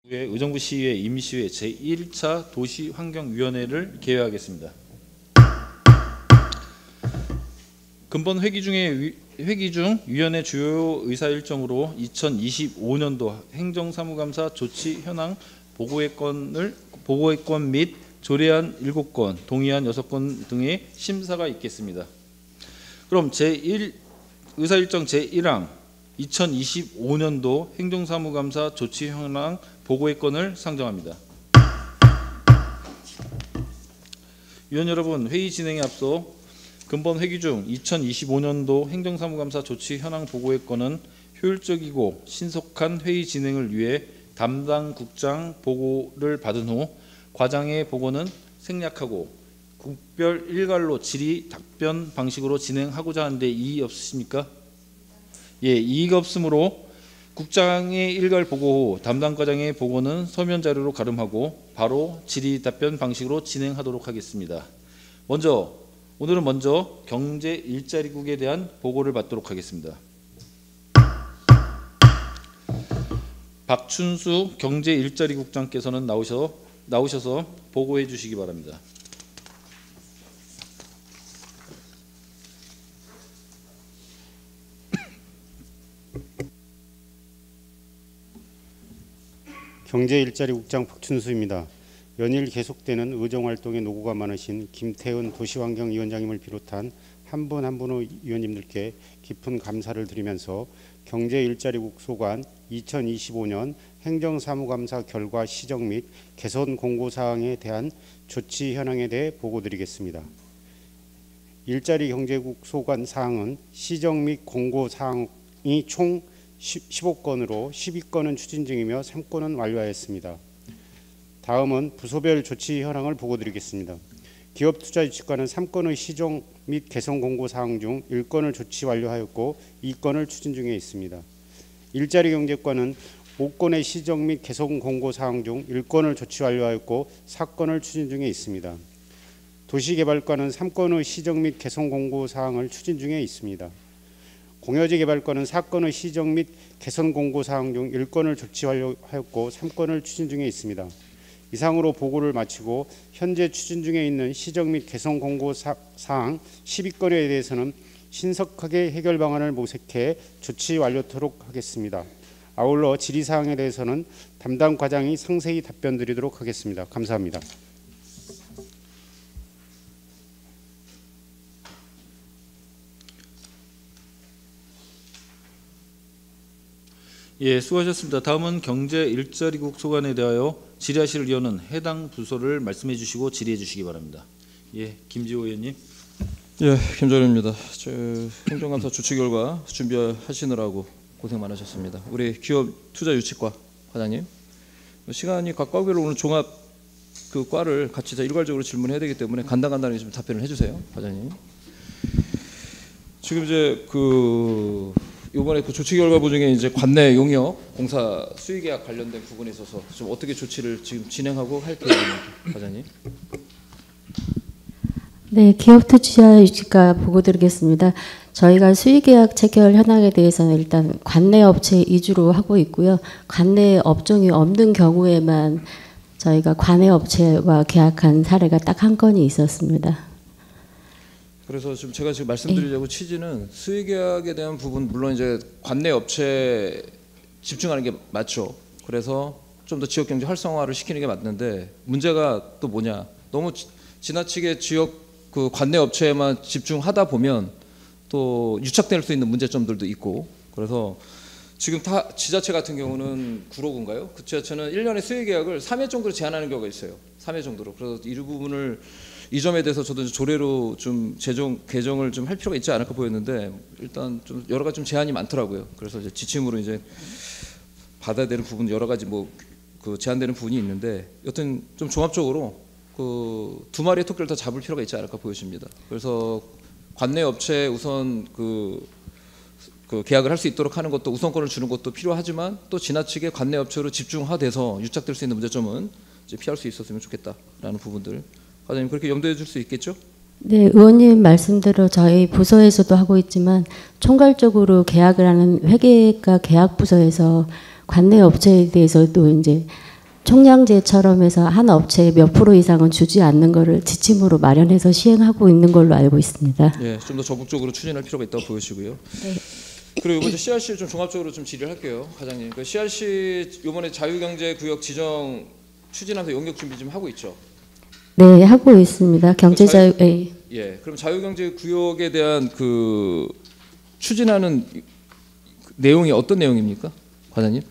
의정부 시의회 임시회 제1차 도시환경위원회를 개회하겠습니다. 근본 회기 중 위원회 주요 의사일정으로 2025년도 행정사무감사 조치 현황 보고의건 및 조례안 7건, 동의안 6건 등의 심사가 있겠습니다. 그럼 의사일정 제1항 2025년도 행정사무감사 조치 현황 보고의 건을 상정합니다. 위원 여러분, 회의 진행에 앞서 근본 회기 중 2025년도 행정사무감사 조치 현황 보고의 건은 효율적이고 신속한 회의 진행을 위해 담당 국장 보고를 받은 후 과장의 보고는 생략하고 국별 일괄로 질의 답변 방식으로 진행하고자 하는데 이의 없으십니까? 예, 이의가 없으므로 국장의 일괄 보고 후 담당 과장의 보고는 서면 자료로 가름하고 바로 질의 답변 방식으로 진행하도록 하겠습니다. 오늘은 먼저 경제 일자리국에 대한 보고를 받도록 하겠습니다. 박춘수 경제 일자리국장께서는 나오셔서 보고해 주시기 바랍니다. 경제일자리국장 박춘수입니다. 연일 계속되는 의정활동에 노고가 많으신 김태은 도시환경위원장님을 비롯한 한 분 한 분 위원님들께 깊은 감사를 드리면서 경제일자리국 소관 2025년 행정사무감사 결과 시정 및 개선 공고사항에 대한 조치 현황에 대해 보고드리겠습니다. 일자리 경제국 소관 사항은 시정 및 공고사항이 총 15건으로 12건은 추진 중이며 3건은 완료하였습니다. 다음은 부서별 조치 현황을 보고드리겠습니다. 기업투자유치과는 3건의 시정 및 개선 공고사항 중 1건을 조치 완료하였고 2건을 추진 중에 있습니다. 일자리경제과는 5건의 시정 및 개선 공고사항 중 1건을 조치 완료하였고 4건을 추진 중에 있습니다. 도시개발과는 3건의 시정 및 개선 공고사항을 추진 중에 있습니다. 공여지개발과는 4건의 시정 및 개선 공고사항 중 1건을 조치 완료하였고 3건을 추진 중에 있습니다. 이상으로 보고를 마치고 현재 추진 중에 있는 시정 및 개선 공고사항 12건에 대해서는 신속하게 해결 방안을 모색해 조치 완료토록 하겠습니다. 아울러 질의사항에 대해서는 담당 과장이 상세히 답변 드리도록 하겠습니다. 감사합니다. 예, 수고하셨습니다. 다음은 경제일자리국 소관에 대하여 질의하실 의원은 해당 부서를 말씀해 주시고 질의해 주시기 바랍니다. 예, 김지호 의원님. 예, 김정현입니다. 행정감사 조치 결과 준비하시느라고 고생 많으셨습니다. 우리 기업투자유치과 과장님, 시간이 각 과별로 오늘 종합 그 과를 같이 다 일괄적으로 질문해야 되기 때문에 간단하게 좀 답변을 해주세요, 과장님. 지금 이제 이번에 그 조치 결과부 중에 이제 관내 용역 공사 수의계약 관련된 부분에 있어서 좀 어떻게 조치를 지금 진행하고 할 계획입니까, 과장님? 네, 기업투자유치과 보고 드리겠습니다. 저희가 수의계약 체결 현황에 대해서는 일단 관내 업체 위주로 하고 있고요. 관내 업종이 없는 경우에만 저희가 관내 업체와 계약한 사례가 딱 한 건이 있었습니다. 그래서 제가 지금 말씀드리려고 취지는 수의계약에 대한 부분 물론 이제 관내 업체 집중하는 게 맞죠. 그래서 좀 더 지역 경제 활성화를 시키는 게 맞는데 문제가 또 뭐냐? 너무 지나치게 지역 그 관내 업체에만 집중하다 보면 또 유착될 수 있는 문제점들도 있고 그래서 지금 지자체 같은 경우는 구로구인가요? 그 지자체는 1년에 수의계약을 3회 정도로 제한하는 경우가 있어요. 3회 정도로. 그래서 이 부분을 이 점에 대해서 저도 조례로 좀 개정을 좀 할 필요가 있지 않을까 보였는데 일단 좀 여러 가지 좀 제한이 많더라고요. 그래서 이제 지침으로 이제 받아야 되는 부분 여러 가지 그 제한되는 부분이 있는데 여튼 좀 종합적으로 그 두 마리의 토끼를 다 잡을 필요가 있지 않을까 보여집니다. 그래서 관내 업체 우선 그 계약을 할 수 있도록 하는 것도 우선권을 주는 것도 필요하지만 또 지나치게 관내 업체로 집중화돼서 유착될 수 있는 문제점은 이제 피할 수 있었으면 좋겠다라는 부분들. 과장님 그렇게 염두해 줄 수 있겠죠? 네, 의원님 말씀대로 저희 부서에서도 하고 있지만 총괄적으로 계약을 하는 회계과 계약 부서에서 관내 업체에 대해서도 이제 총량제처럼 해서 한 업체에 몇 프로 이상은 주지 않는 거를 지침으로 마련해서 시행하고 있는 걸로 알고 있습니다. 예, 좀 더 적극적으로 추진할 필요가 있다고 보여지고요. 네. 그리고 이번에 CRC를 좀 종합적으로 좀 질의를 할게요, 과장님. 그 CRC 이번에 자유경제구역 지정 추진하면서 용역 준비 좀 하고 있죠. 네, 하고 있습니다. 경제자유. 예. 예, 그럼 자유경제구역에 대한 그 추진하는 내용이 어떤 내용입니까, 과장님?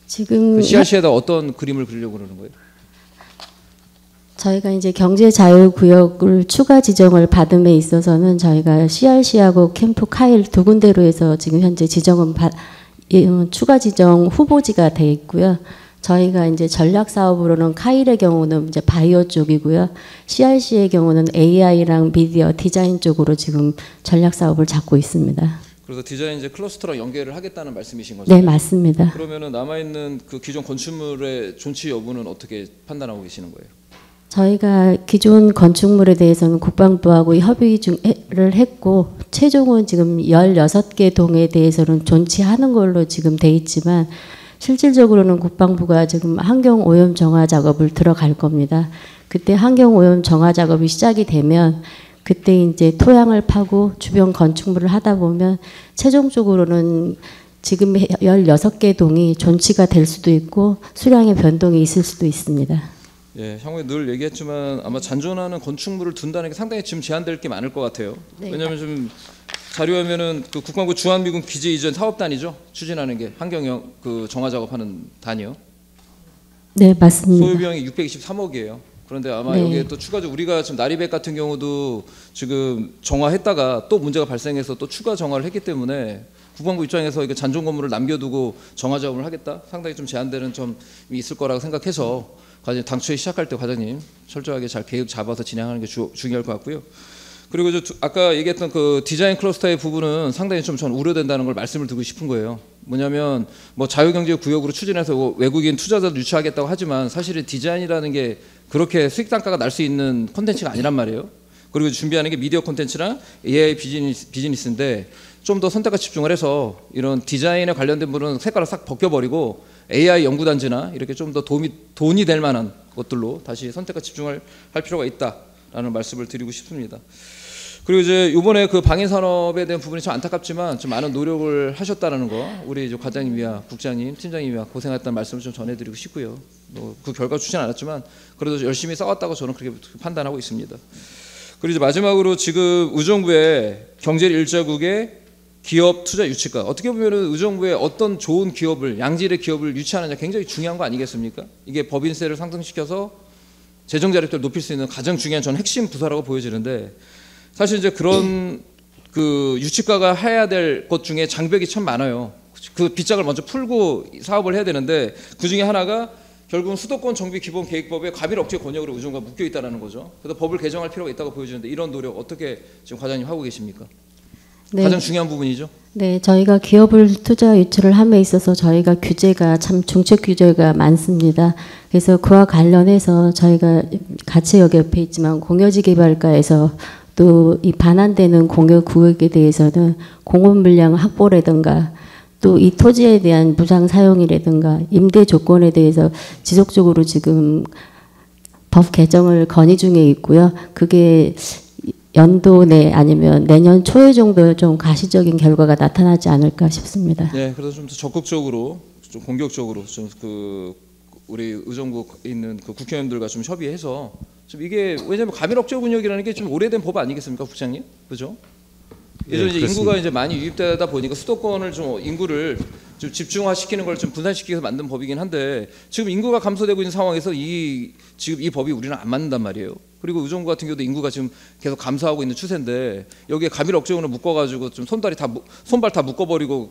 지금 그 CRC에다 어떤 그림을 그리려고 그러는 거예요? 저희가 이제 경제자유구역을 추가 지정을 받음에 있어서는 저희가 CRC하고 캠프 카일 두 군데로 해서 지금 현재 지정은 추가 지정 후보지가 돼 있고요. 저희가 이제 전략 사업으로는 카일의 경우는 이제 바이오 쪽이고요. CRC의 경우는 AI랑 미디어 디자인 쪽으로 지금 전략 사업을 잡고 있습니다. 그래서 디자인 이제 클러스터랑 연계를 하겠다는 말씀이신 거죠? 네, 맞습니다. 그러면은 남아 있는 그 기존 건축물의 존치 여부는 어떻게 판단하고 계시는 거예요? 저희가 기존 건축물에 대해서는 국방부하고 협의를 했고 최종은 지금 16개 동에 대해서는 존치하는 걸로 지금 돼 있지만 실질적으로는 국방부가 지금 환경 오염 정화 작업을 들어갈 겁니다. 그때 환경 오염 정화 작업이 시작이 되면 그때 이제 토양을 파고 주변 건축물을 하다 보면 최종적으로는 지금 16개 동이 존치가 될 수도 있고 수량의 변동이 있을 수도 있습니다. 예, 향후에 늘 얘기했지만 아마 잔존하는 건축물을 둔다는 게 상당히 지금 제한될 게 많을 것 같아요. 네. 왜냐하면 좀 자료하면은 그 국방부 주한미군 기지 이전 사업단이죠, 추진하는 게 환경 그 정화 작업하는 단이요. 네, 맞습니다. 소요 비용이 623억이에요. 그런데 아마 네. 여기에 또 추가적으로 우리가 지금 나리백 같은 경우도 지금 정화했다가 또 문제가 발생해서 또 추가 정화를 했기 때문에 국방부 입장에서 이게 잔존 건물을 남겨두고 정화 작업을 하겠다, 상당히 좀 제한되는 점이 있을 거라고 생각해서 과장님 당초에 시작할 때 과장님 철저하게 잘 계획 잡아서 진행하는 게 중요할 것 같고요. 그리고 아까 얘기했던 그 디자인 클러스터의 부분은 상당히 좀 전 우려된다는 걸 말씀을 드리고 싶은 거예요. 뭐냐면 뭐 자유경제구역으로 추진해서 외국인 투자자들 유치하겠다고 하지만 사실은 디자인이라는 게 그렇게 수익 단가가 날 수 있는 콘텐츠가 아니란 말이에요. 그리고 준비하는 게 미디어 콘텐츠랑 AI 비즈니스인데 좀 더 선택과 집중을 해서 이런 디자인에 관련된 부분은 색깔을 싹 벗겨버리고 AI 연구단지나 이렇게 좀 더 돈이 될 만한 것들로 다시 선택과 집중을 할 필요가 있다라는 말씀을 드리고 싶습니다. 그리고 이제 이번에 그 방위 산업에 대한 부분이 좀 안타깝지만 좀 많은 노력을 하셨다는 거 우리 이제 과장님이야 국장님, 팀장님이야 고생했다는 말씀을 좀 전해드리고 싶고요. 그 결과 주진 않았지만 그래도 열심히 싸웠다고 저는 그렇게 판단하고 있습니다. 그리고 이제 마지막으로 지금 의정부의 경제 일자국의 기업 투자 유치가 어떻게 보면은 의정부에 어떤 좋은 기업을 양질의 기업을 유치하느냐 굉장히 중요한 거 아니겠습니까? 이게 법인세를 상승시켜서 재정 자립도를 높일 수 있는 가장 중요한 전 핵심 부서라고 보여지는데 사실 이제 그런 그 유치가가 해야 될 것 중에 장벽이 참 많아요. 그 빗장을 먼저 풀고 사업을 해야 되는데 그 중에 하나가 결국은 수도권 정비 기본 계획법에 과밀 억제 권역으로 의정부가 묶여 있다는 거죠. 그래서 법을 개정할 필요가 있다고 보여지는데 이런 노력 어떻게 지금 과장님 하고 계십니까? 네. 가장 중요한 부분이죠. 네, 저희가 기업을 투자 유치를 함에 있어서 저희가 규제가 참 중책 규제가 많습니다. 그래서 그와 관련해서 저희가 같이 여기 옆에 있지만 공여지개발과에서 또 이 반환되는 공여 구역에 대해서는 공원 물량 확보라든가 또 이 토지에 대한 무상 사용이라든가 임대 조건에 대해서 지속적으로 지금 법 개정을 건의 중에 있고요. 그게 연도 내 아니면 내년 초에 정도 좀 가시적인 결과가 나타나지 않을까 싶습니다. 네, 그래서 좀 더 적극적으로, 좀 공격적으로 좀 그 우리 의정부 있는 그 국회의원들과 좀 협의해서 좀 이게 왜냐하면 과밀 억제 권역이라는 게 좀 오래된 법 아니겠습니까, 국장님? 그죠? 예전에 이제 인구가 이제 많이 유입되다 보니까 수도권을 좀 인구를 좀 집중화시키는 걸 좀 분산시키면서 만든 법이긴 한데 지금 인구가 감소되고 있는 상황에서 지금 이 법이 우리는 안 맞는단 말이에요. 그리고 의정부 같은 경우도 인구가 지금 계속 감소하고 있는 추세인데 여기에 과밀 억제원을 묶어가지고 좀 손발 다 묶어버리고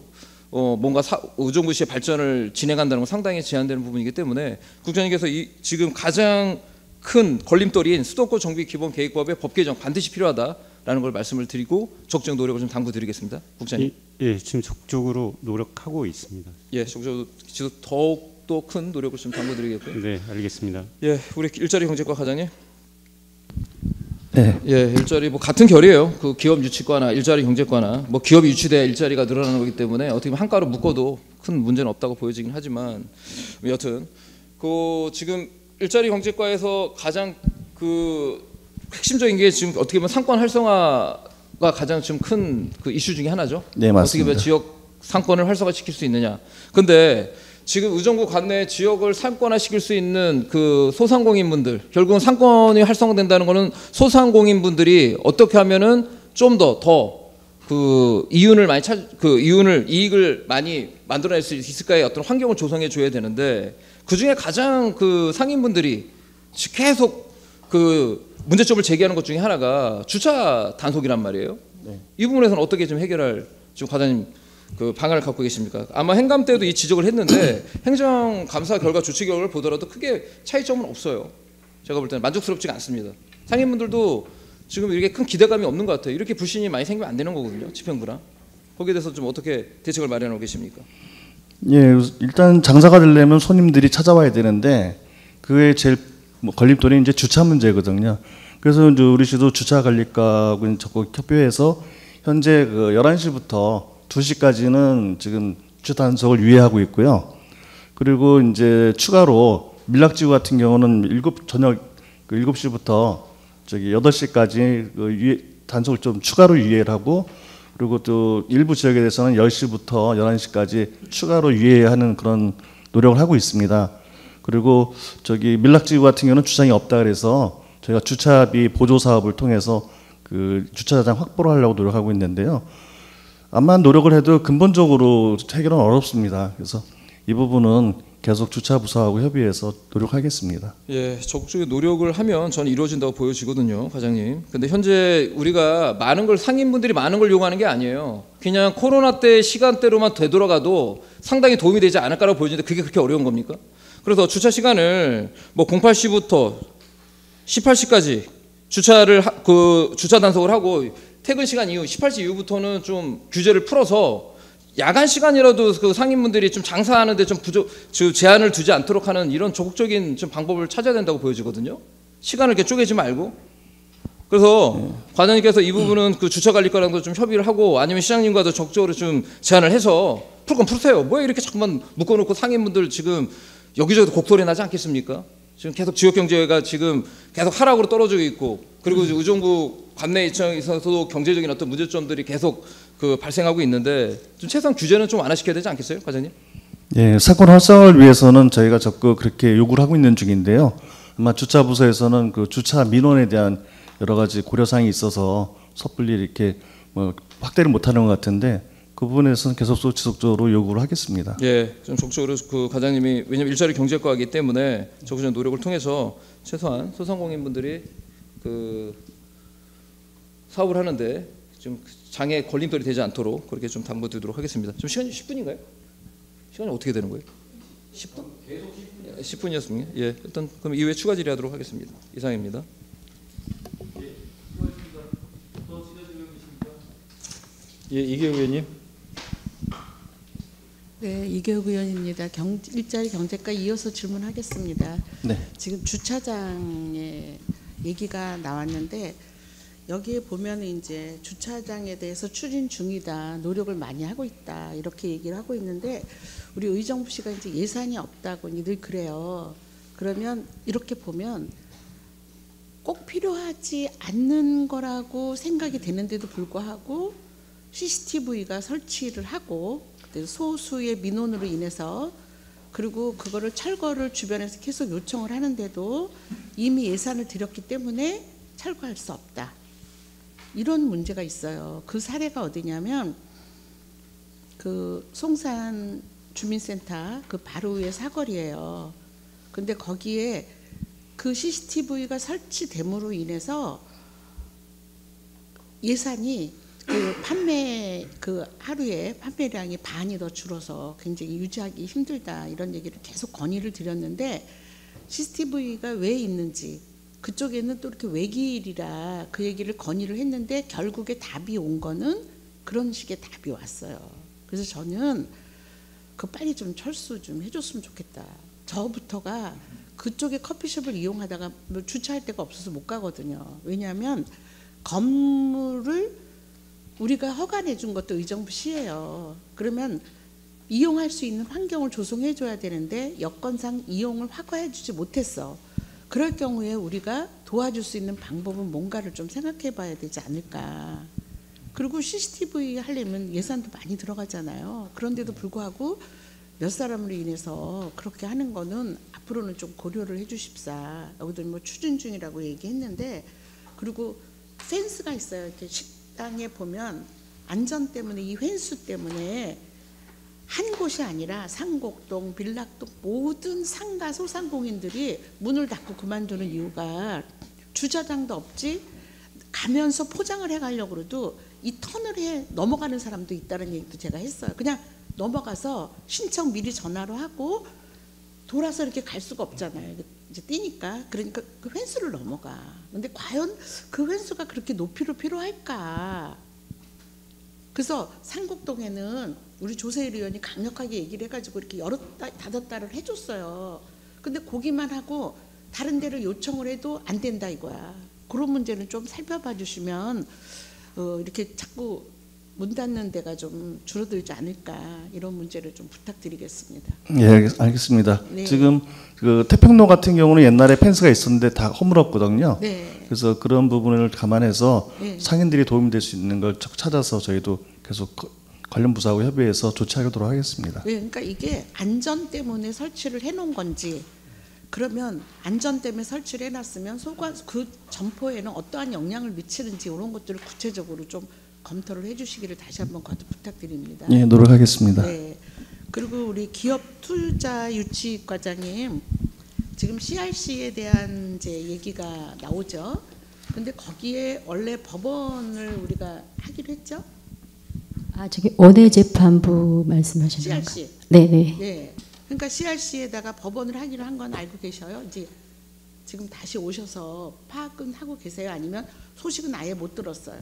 뭔가 의정부시의 발전을 진행한다는 건 상당히 제한되는 부분이기 때문에 국장님께서 지금 가장 큰 걸림돌인 수도권 정비 기본 계획법의 법 개정 반드시 필요하다라는 걸 말씀을 드리고 적극 노력을 좀 당부드리겠습니다, 국장님. 예, 지금 적극적으로 노력하고 있습니다. 예, 적극적으로 더욱 더 큰 노력을 좀 당부드리겠고요. 네, 알겠습니다. 예, 우리 일자리 경제과 과장님. 네. 예, 일자리 뭐 같은 결이에요. 그 기업 유치과나 일자리 경제과나 뭐 기업이 유치돼야 일자리가 늘어나는 거기 때문에 어떻게 보면 한 가로 묶어도 큰 문제는 없다고 보여지긴 하지만 여튼 그 지금 일자리 경제과에서 가장 그 핵심적인 게 지금 어떻게 보면 상권 활성화가 가장 지금 큰 그 이슈 중에 하나죠. 네, 맞습니다. 어떻게 보면 지역 상권을 활성화시킬 수 있느냐. 근데 지금 의정부 관내 지역을 상권화시킬 수 있는 그 소상공인분들, 결국은 상권이 활성화된다는 거는 소상공인분들이 어떻게 하면은 좀 더 그 이윤을 이익을 많이 만들어낼 수 있을까의 어떤 환경을 조성해 줘야 되는데, 그 중에 가장 그 상인분들이 계속 그 문제점을 제기하는 것 중에 하나가 주차 단속이란 말이에요. 네. 이 부분에서는 어떻게 좀 해결할 지금 과장님 그 방안을 갖고 계십니까? 아마 행감 때도 이 지적을 했는데 행정감사 결과 조치 결과를 보더라도 크게 차이점은 없어요. 제가 볼 때는 만족스럽지가 않습니다. 상인분들도 지금 이렇게 큰 기대감이 없는 것 같아요. 이렇게 불신이 많이 생기면 안 되는 거거든요. 집행부랑. 거기에 대해서 좀 어떻게 대책을 마련하고 계십니까? 예, 일단 장사가 되려면 손님들이 찾아와야 되는데 그게 제일 걸림돌이 이제 주차 문제거든요. 그래서 이제 우리 시도 주차 관리과하고 적극 협의해서 현재 그 11시부터 2시까지는 지금 주차 단속을 유예하고 있고요. 그리고 이제 추가로 밀락지구 같은 경우는 저녁 7시부터 저기 8시까지 그 단속을 좀 추가로 유예를 하고, 그리고 또 일부 지역에 대해서는 10시부터 11시까지 추가로 유예하는 그런 노력을 하고 있습니다. 그리고 저기 밀락지구 같은 경우는 주차장이 없다 그래서 저희가 주차비 보조 사업을 통해서 그 주차장 확보를 하려고 노력하고 있는데요. 암만 노력을 해도 근본적으로 해결은 어렵습니다. 그래서 이 부분은 계속 주차부서하고 협의해서 노력하겠습니다. 예, 적극적인 노력을 하면 저는 이루어진다고 보여지거든요, 과장님. 근데 현재 우리가 상인분들이 많은 걸 요구하는 게 아니에요. 그냥 코로나 때 시간대로만 되돌아가도 상당히 도움이 되지 않을까라고 보여지는데 그게 그렇게 어려운 겁니까? 그래서 주차 시간을 뭐 08시부터 18시까지 주차 단속을 하고, 퇴근 시간 이후 18시 이후부터는 좀 규제를 풀어서 야간 시간이라도 그 상인분들이 좀 장사하는데 좀 제한을 두지 않도록 하는 이런 적극적인 좀 방법을 찾아야 된다고 보여지거든요. 시간을 이렇게 쪼개지 말고. 그래서 과장님께서 이 부분은 그 주차관리과랑도 좀 협의를 하고, 아니면 시장님과도 적극적으로 좀 제안을 해서 풀 건 풀세요. 뭐 이렇게 자꾸만 묶어놓고 상인분들 지금 여기저기 곡소리 나지 않겠습니까? 지금 계속 지역경제가 지금 계속 하락으로 떨어지고 있고, 그리고 의정부 관내 입장에서도 경제적인 어떤 문제점들이 계속 그 발생하고 있는데, 좀 최소한 규제는 좀 완화시켜야 되지 않겠어요, 과장님? 예, 사건 활성화를 위해서는 저희가 적극 그렇게 요구를 하고 있는 중인데요. 아마 주차부서에서는 그 주차 민원에 대한 여러 가지 고려사항이 있어서 섣불리 이렇게 뭐 확대를 못하는 것 같은데, 그 부분에서는 계속 지속적으로 요구를 하겠습니다. 예, 좀 적극적으로 그 과장님이, 왜냐면 일자리 경제과이기 때문에 적극적인 노력을 통해서 최소한 소상공인분들이 그 사업을 하는데 좀 장애 걸림돌이 되지 않도록 그렇게 좀 당부드리도록 하겠습니다. 지금 시간이 10분인가요? 시간이 어떻게 되는 거예요? 10분? 계속 10분이었습니다. 예, 일단 그럼 이후에 추가 질의하도록 하겠습니다. 이상입니다. 예, 이계우 의원님. 네, 이계욱 의원입니다. 일자리 경제과 이어서 질문하겠습니다. 네. 지금 주차장의 얘기가 나왔는데, 여기에 보면 이제 주차장에 대해서 추진 중이다, 노력을 많이 하고 있다, 이렇게 얘기를 하고 있는데, 우리 의정부시가 이제 예산이 없다고 늘 그래요. 그러면 이렇게 보면 꼭 필요하지 않는 거라고 생각이 되는데도 불구하고 CCTV가 설치를 하고, 소수의 민원으로 인해서, 그리고 그거를 철거를 주변에서 계속 요청을 하는데도 이미 예산을 들였기 때문에 철거할 수 없다, 이런 문제가 있어요. 그 사례가 어디냐면 그 송산 주민센터 그 바로 위에 사거리예요. 근데 거기에 그 CCTV가 설치됨으로 인해서 예산이 그 판매 그 하루에 판매량이 반이 더 줄어서 굉장히 유지하기 힘들다, 이런 얘기를 계속 건의를 드렸는데, CCTV가 왜 있는지, 그쪽에는 또 이렇게 외길이라 그 얘기를 건의를 했는데 결국에 답이 온 거는 그런 식의 답이 왔어요. 그래서 저는 그 빨리 좀 철수 좀 해줬으면 좋겠다. 저부터가 그쪽에 커피숍을 이용하다가 뭐 주차할 데가 없어서 못 가거든요. 왜냐하면 건물을 우리가 허가내 준 것도 의정부시예요. 그러면 이용할 수 있는 환경을 조성해 줘야 되는데 여건상 이용을 허가해 주지 못했어. 그럴 경우에 우리가 도와줄 수 있는 방법은 뭔가를 좀 생각해 봐야 되지 않을까. 그리고 CCTV 하려면 예산도 많이 들어가잖아요. 그런데도 불구하고 몇 사람으로 인해서 그렇게 하는 거는 앞으로는 좀 고려를 해 주십사. 여기도 뭐 추진 중이라고 얘기했는데, 그리고 펜스가 있어요. 이렇게 식당에 보면 안전 때문에, 이 펜스 때문에 한 곳이 아니라 상곡동, 빌락동 모든 상가 소상공인들이 문을 닫고 그만두는 이유가 주차장도 없지, 가면서 포장을 해가려고 그래도 이 턴을 해 넘어가는 사람도 있다는 얘기도 제가 했어요. 그냥 넘어가서 신청 미리 전화로 하고 돌아서 이렇게 갈 수가 없잖아요. 이제 뛰니까. 그러니까 그 횟수를 넘어가. 근데 과연 그 횟수가 그렇게 높이로 필요할까? 그래서 상곡동에는 우리 조세일 의원이 강력하게 얘기를 해가지고 이렇게 열었다 닫았다를 해줬어요. 근데 거기만 하고 다른 데를 요청을 해도 안 된다 이거야. 그런 문제는 좀 살펴봐 주시면 이렇게 자꾸 문 닫는 데가 좀 줄어들지 않을까, 이런 문제를 좀 부탁드리겠습니다. 예, 알겠습니다. 네. 지금 그 태평로 같은 경우는 옛날에 펜스가 있었는데 다 허물었거든요. 네. 그래서 그런 부분을 감안해서 네. 상인들이 도움이 될 수 있는 걸 찾아서 저희도 계속 관련 부서하고 협의해서 조치하도록 하겠습니다. 네, 그러니까 이게 안전 때문에 설치를 해놓은 건지, 그러면 안전 때문에 설치를 해놨으면 그 점포에는 어떠한 영향을 미치는지 이런 것들을 구체적으로 좀 검토를 해주시기를 다시 한번 거듭 부탁드립니다. 예, 노력하겠습니다. 네. 그리고 우리 기업 투자 유치 과장님, 지금 CRC에 대한 이제 얘기가 나오죠. 근데 거기에 원래 법원을 우리가 하기로 했죠. 아, 저기 원외 재판부 말씀하시는 건가요? CRC. 네네. 네. 그러니까 CRC에다가 법원을 하기로 한 건 알고 계셔요? 이제 지금 다시 오셔서 파악은 하고 계세요? 아니면 소식은 아예 못 들었어요?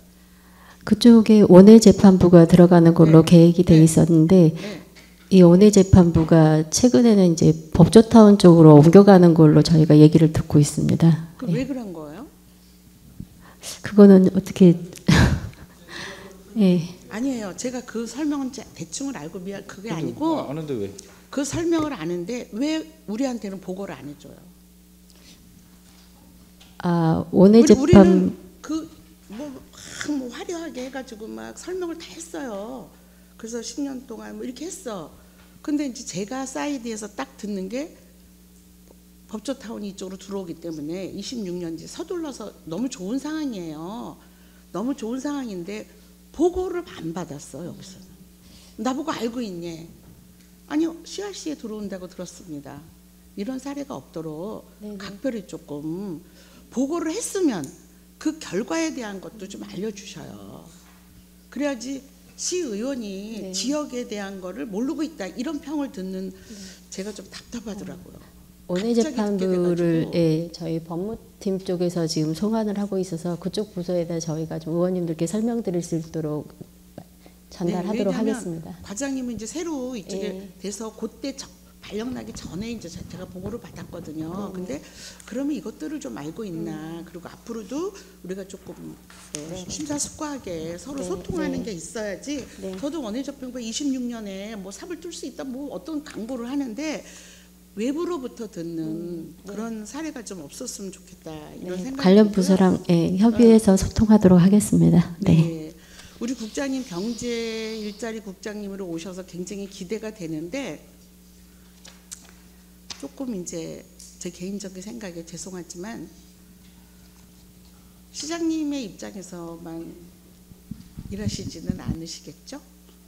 그쪽에 원외 재판부가 들어가는 걸로 네. 계획이 돼 네. 있었는데 네. 이 원외 재판부가 최근에는 이제 법조타운 쪽으로 옮겨가는 걸로 저희가 얘기를 듣고 있습니다. 그 왜 그런 거예요? 그거는 어떻게 예. 아니에요. 제가 그 설명은 대충을 알고 그게 아니고, 아는데 왜? 그 설명을 아는데 왜 우리한테는 보고를 안 해줘요? 아, 원외 재판 우리는 뭐 화려하게 해가지고 막 설명을 다 했어요. 그래서 10년 동안 뭐 이렇게 했어. 근데 이제 제가 사이드에서 딱 듣는 게 법조타운이 이쪽으로 들어오기 때문에 26년 이제 서둘러서 너무 좋은 상황이에요. 너무 좋은 상황인데 보고를 안 받았어. 여기서 나보고 알고 있니? 아니요, CRC에 들어온다고 들었습니다. 이런 사례가 없도록 네네. 각별히 조금 보고를 했으면 그 결과에 대한 것도 좀 알려주셔요. 그래야지 시의원이 네. 지역에 대한 거를 모르고 있다 이런 평을 듣는 제가 좀 답답하더라고요. 원외 갑자기 듣게 재판부를 돼가지고. 예, 저희 법무팀 쪽에서 지금 송환을 하고 있어서 그쪽 부서에다 저희가 좀 의원님들께 설명드릴 수 있도록 전달하도록 왜냐하면 하겠습니다. 과장님은 이제 새로 이쪽에 예. 돼서 그때 발령나기 전에 이제 제가 보고를 받았거든요. 근데 그러면 이것들을 좀 알고 있나, 그리고 앞으로도 우리가 조금 심사숙고하게 서로 네, 소통하는 네. 게 있어야지. 네. 저도 원외접견과 26년에 뭐 삽을 뚫을 수 있다, 뭐 어떤 강구를 하는데 외부로부터 듣는 그런 사례가 좀 없었으면 좋겠다, 이런 네, 생각이 관련 들고요. 부서랑 예, 협의해서 소통하도록 하겠습니다. 네. 네. 우리 국장님 경제 일자리 국장님으로 오셔서 굉장히 기대가 되는데, 조금 이제 제 개인적인 생각에 죄송하지만 시장님의 입장에서만 일하시지는 않으시겠죠?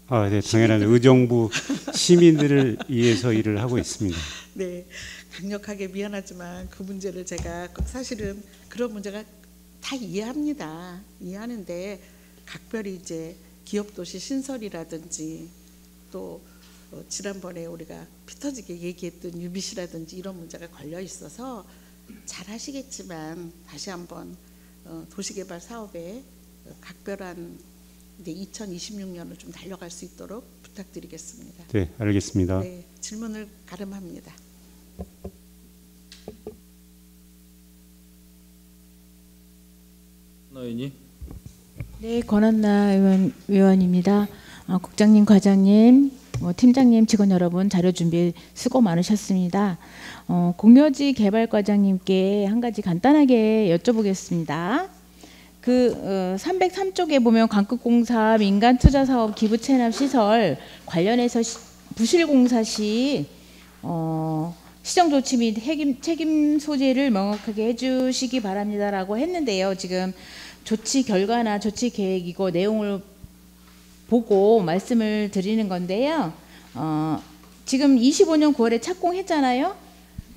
아, 네, 당연한 의정부 시민들을 위해서 일을 하고 있습니다. 네, 강력하게 미안하지만 그 문제를 제가 사실은 그런 문제가 다 이해합니다. 이해하는데 각별히 이제 기업도시 신설이라든지 또 지난번에 우리가 피 터지게 얘기했던 유비시라든지 이런 문제가 걸려 있어서 잘 하시겠지만 다시 한번 도시개발 사업에 각별한 2026년을 좀 달려갈 수 있도록 부탁드리겠습니다. 네, 알겠습니다. 네, 질문을 가름합니다. 의원님. 네, 권한나 의원입니다. 국장님, 과장님, 팀장님, 직원 여러분 자료 준비 수고 많으셨습니다. 공여지 개발과장님께 한 가지 간단하게 여쭤보겠습니다. 303쪽에 보면 광급공사 민간투자사업 기부채납 시설 관련해서 부실공사 시 시정조치 및 책임 소재를 명확하게 해주시기 바랍니다라고 했는데요. 지금 조치 결과나 조치 계획 이거 내용을 보고 말씀을 드리는 건데요. 지금 25년 9월에 착공했잖아요. 네,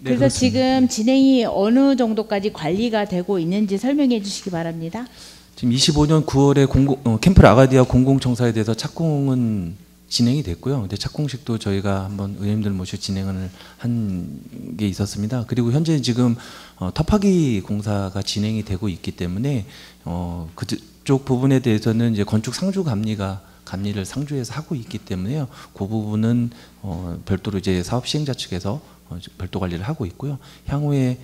그래서 그렇습니다. 지금 진행이 어느 정도까지 관리가 되고 있는지 설명해 주시기 바랍니다. 지금 25년 9월에 캠프 아가디아 공공청사에 대해서 착공은 진행이 됐고요. 근데 착공식도 저희가 한번 의원님들 모시고 진행을 한 게 있었습니다. 그리고 현재 지금 터파기 공사가 진행이 되고 있기 때문에 그쪽 부분에 대해서는 이제 건축 상주 감리를 상주에서 하고 있기 때문에요. 그 부분은 별도로 이제 사업 시행자 측에서 별도 관리를 하고 있고요. 향후에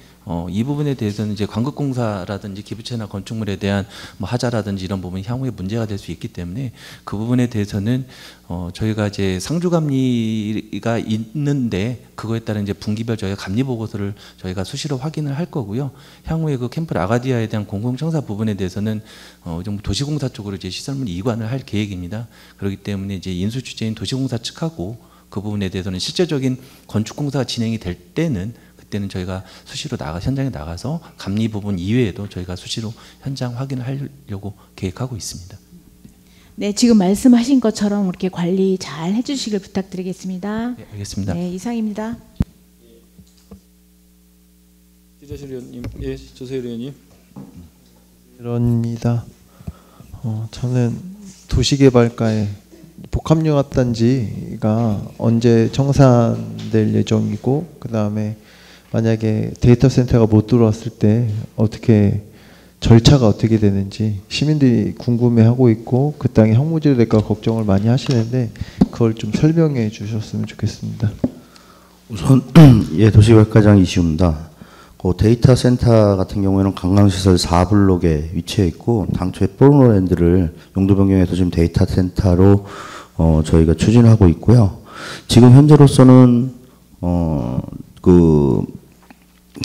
이 부분에 대해서는 이제 광급공사라든지 기부채나 건축물에 대한 뭐 하자라든지 이런 부분이 향후에 문제가 될 수 있기 때문에 그 부분에 대해서는 저희가 이제 상주 감리가 있는데 그거에 따른 이제 분기별 저희가 감리 보고서를 저희가 수시로 확인을 할 거고요. 향후에 그 캠프 아가디아에 대한 공공청사 부분에 대해서는 좀 도시공사 쪽으로 이제 시설물 이관을 할 계획입니다. 그렇기 때문에 이제 인수 주체인 도시공사 측하고 그 부분에 대해서는 실제적인 건축공사가 진행이 될 때는 그때는 저희가 수시로 현장에 나가서 감리 부분 이외에도 저희가 수시로 현장 확인을 하려고 계획하고 있습니다. 네, 지금 말씀하신 것처럼 이렇게 관리 잘 해주시길 부탁드리겠습니다. 네, 알겠습니다. 네, 이상입니다. 지자실 의원님, 예, 조세일 의원님. 이런입니다. 저는 도시개발과의 복합융합단지가 언제 청산될 예정이고, 그 다음에 만약에 데이터 센터가 못 들어왔을 때 절차가 어떻게 되는지 시민들이 궁금해하고 있고 그 땅이 황무지로 될까 걱정을 많이 하시는데 그걸 좀 설명해 주셨으면 좋겠습니다. 우선 예, 도시개발과장 이시우입니다. 그 데이터 센터 같은 경우에는 관광시설 4블록에 위치해 있고 당초에 포르노랜드를 용도 변경해서 지금 데이터 센터로 저희가 추진하고 있고요. 지금 현재로서는 그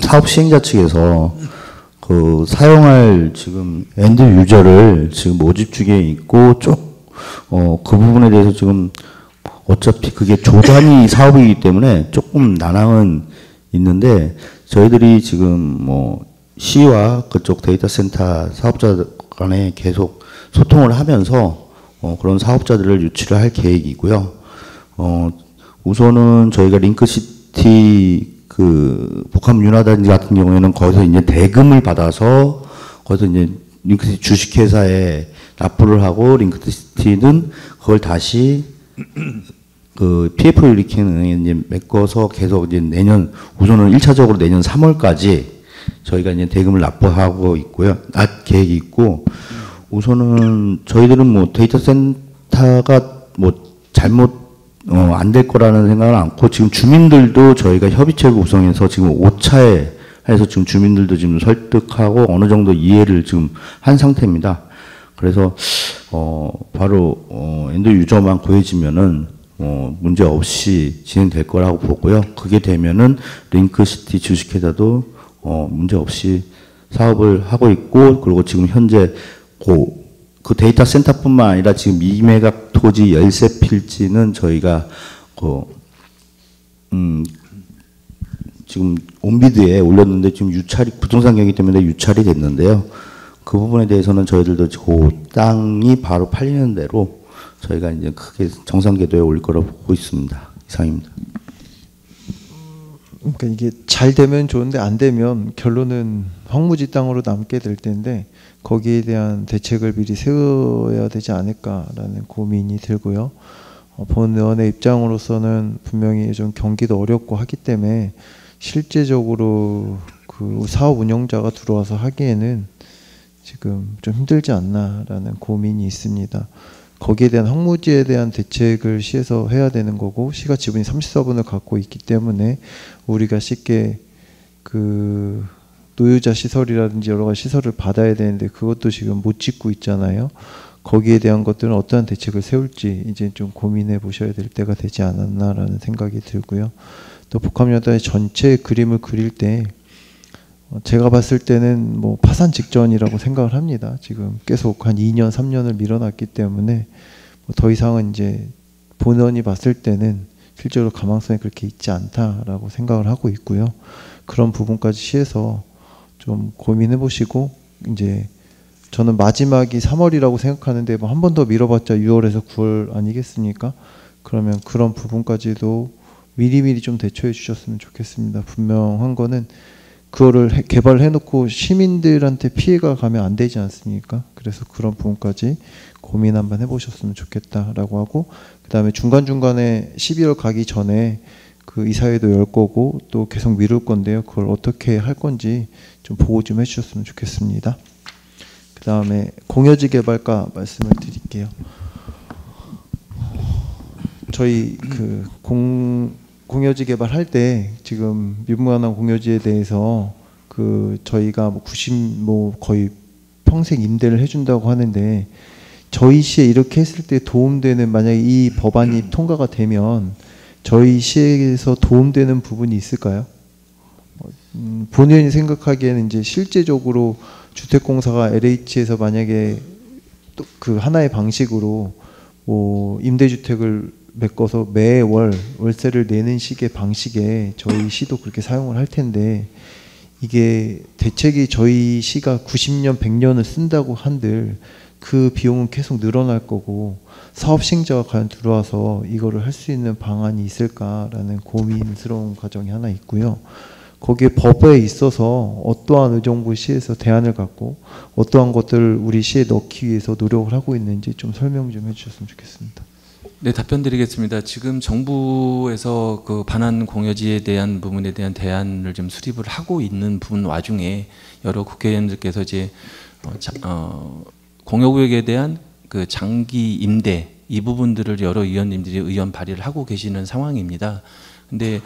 사업 시행자 측에서 그 사용할 지금 엔드 유저를 지금 모집 중에 있고 그 부분에 대해서 지금 어차피 그게 조단위 사업이기 때문에 조금 난항은 있는데 저희들이 지금 뭐 시와 그쪽 데이터 센터 사업자 간에 계속 소통을 하면서 그런 사업자들을 유치를 할 계획이고요. 우선은 저희가 링크시티 그 복합윤화단지 같은 경우에는 거기서 이제 대금을 받아서 거기서 이제 링크시티 주식회사에 납부를 하고 링크시티는 그걸 다시 그 PF 유리킹에 이제 메꿔서 계속 이제 우선은 1차적으로 내년 3월까지 저희가 이제 대금을 납부하고 있고요. 계획이 있고 우선은 저희들은 뭐 데이터 센터가 뭐 잘못 안 될 거라는 생각은 않고 지금 주민들도 저희가 협의체를 구성해서 지금 5차에 해서 지금 주민들도 지금 설득하고 어느 정도 이해를 지금 한 상태입니다. 그래서 바로 엔드 유저만 구해지면은 문제 없이 진행될 거라고 보고요. 그게 되면은 링크시티 주식회사도 문제 없이 사업을 하고 있고 그리고 지금 현재 그 데이터 센터뿐만 아니라 지금 2매각 토지 열세 필지는 저희가 지금 온비드에 올렸는데 지금 부동산 경기 때문에 유찰이 됐는데요. 그 부분에 대해서는 저희들도 그 땅이 바로 팔리는 대로 저희가 이제 크게 정상 궤도에 올 거라고 보고 있습니다. 이상입니다. 그러니까 이게 잘 되면 좋은데 안 되면 결론은 황무지 땅으로 남게 될 텐데 거기에 대한 대책을 미리 세워야 되지 않을까라는 고민이 들고요. 본 의원의 입장으로서는 분명히 좀 경기도 어렵고 하기 때문에 실제적으로 그 사업 운영자가 들어와서 하기에는 지금 좀 힘들지 않나라는 고민이 있습니다. 거기에 대한 황무지에 대한 대책을 시에서 해야 되는 거고 시가 지분이 34분을 갖고 있기 때문에 우리가 쉽게 그 노유자 시설이라든지 여러 가지 시설을 받아야 되는데 그것도 지금 못 짓고 있잖아요. 거기에 대한 것들은 어떠한 대책을 세울지 이제 좀 고민해 보셔야 될 때가 되지 않았나라는 생각이 들고요. 또 복합연합단의 전체 그림을 그릴 때 제가 봤을 때는 뭐 파산 직전이라고 생각을 합니다. 지금 계속 한 2년, 3년을 밀어놨기 때문에 뭐 더 이상은 이제 본원이 봤을 때는 실제로 가망성이 그렇게 있지 않다라고 생각을 하고 있고요. 그런 부분까지 시해서 좀 고민해 보시고 이제 저는 마지막이 3월이라고 생각하는데 뭐 한 번 더 미뤄봤자 6월에서 9월 아니겠습니까? 그러면 그런 부분까지도 미리미리 좀 대처해 주셨으면 좋겠습니다. 분명한 거는 그거를 개발해놓고 시민들한테 피해가 가면 안 되지 않습니까? 그래서 그런 부분까지 고민 한번 해보셨으면 좋겠다라고 하고, 그 다음에 중간중간에 12월 가기 전에 그 이사회도 열 거고 또 계속 미룰 건데요. 그걸 어떻게 할 건지 좀 보고 좀 해주셨으면 좋겠습니다. 그 다음에 공여지 개발과 말씀을 드릴게요. 저희 그 공여지 개발할 때 지금 미분관한 공여지에 대해서 그 저희가 뭐 거의 평생 임대를 해준다고 하는데 저희 시에 이렇게 했을 때 도움되는, 만약에 이 법안이 통과가 되면 저희 시에서 도움되는 부분이 있을까요? 본의원이 생각하기에는 이제 실제적으로 주택공사가 LH에서 만약에 또 그 하나의 방식으로 뭐 임대주택을 메꿔서 매월 월세를 내는 식의 방식에 저희 시도 그렇게 사용을 할 텐데, 이게 대책이 저희 시가 90년, 100년을 쓴다고 한들 그 비용은 계속 늘어날 거고 사업 시행자가 과연 들어와서 이거를 할 수 있는 방안이 있을까라는 고민스러운 과정이 하나 있고요. 거기에 법에 있어서 어떠한 의정부 시에서 대안을 갖고 어떠한 것들을 우리 시에 넣기 위해서 노력을 하고 있는지 좀 설명 좀 해주셨으면 좋겠습니다. 네, 답변 드리겠습니다. 지금 정부에서 그 반환 공여지에 대한 부분에 대한 대안을 좀 수립을 하고 있는 부분 와중에 여러 국회의원들께서 이제 공여구역에 대한 그 장기 임대 이 부분들을 여러 의원님들이 의원 발의를 하고 계시는 상황입니다. 근데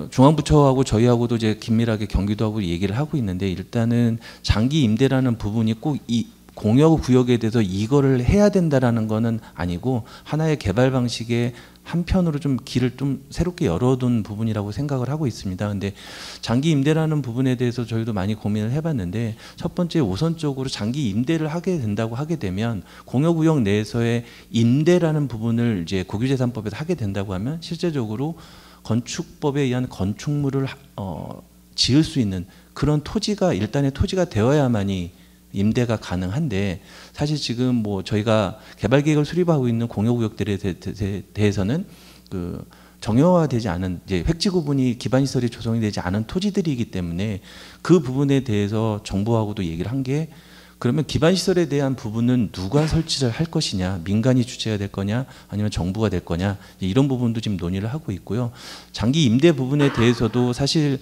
중앙부처하고 저희하고도 이제 긴밀하게 경기도하고 얘기를 하고 있는데, 일단은 장기 임대라는 부분이 꼭 이 공여구역에 대해서 이거를 해야 된다라는 거는 아니고 하나의 개발 방식의 한편으로 좀 길을 좀 새롭게 열어둔 부분이라고 생각을 하고 있습니다. 근데 장기 임대라는 부분에 대해서 저희도 많이 고민을 해봤는데, 첫 번째 우선적으로 장기 임대를 하게 된다고 하게 되면 공여구역 내에서의 임대라는 부분을 이제 국유재산법에서 하게 된다고 하면 실제적으로 건축법에 의한 건축물을 지을 수 있는 그런 토지가 일단의 토지가 되어야만이 임대가 가능한데, 사실 지금 뭐 저희가 개발 계획을 수립하고 있는 공여구역들에 대해서는 그 정형화되지 않은 이제 획지 구분이 기반 시설이 조성이 되지 않은 토지들이기 때문에 그 부분에 대해서 정부하고도 얘기를 한 게, 그러면 기반 시설에 대한 부분은 누가 설치를 할 것이냐, 민간이 주체가 될 거냐 아니면 정부가 될 거냐, 이런 부분도 지금 논의를 하고 있고요. 장기 임대 부분에 대해서도 사실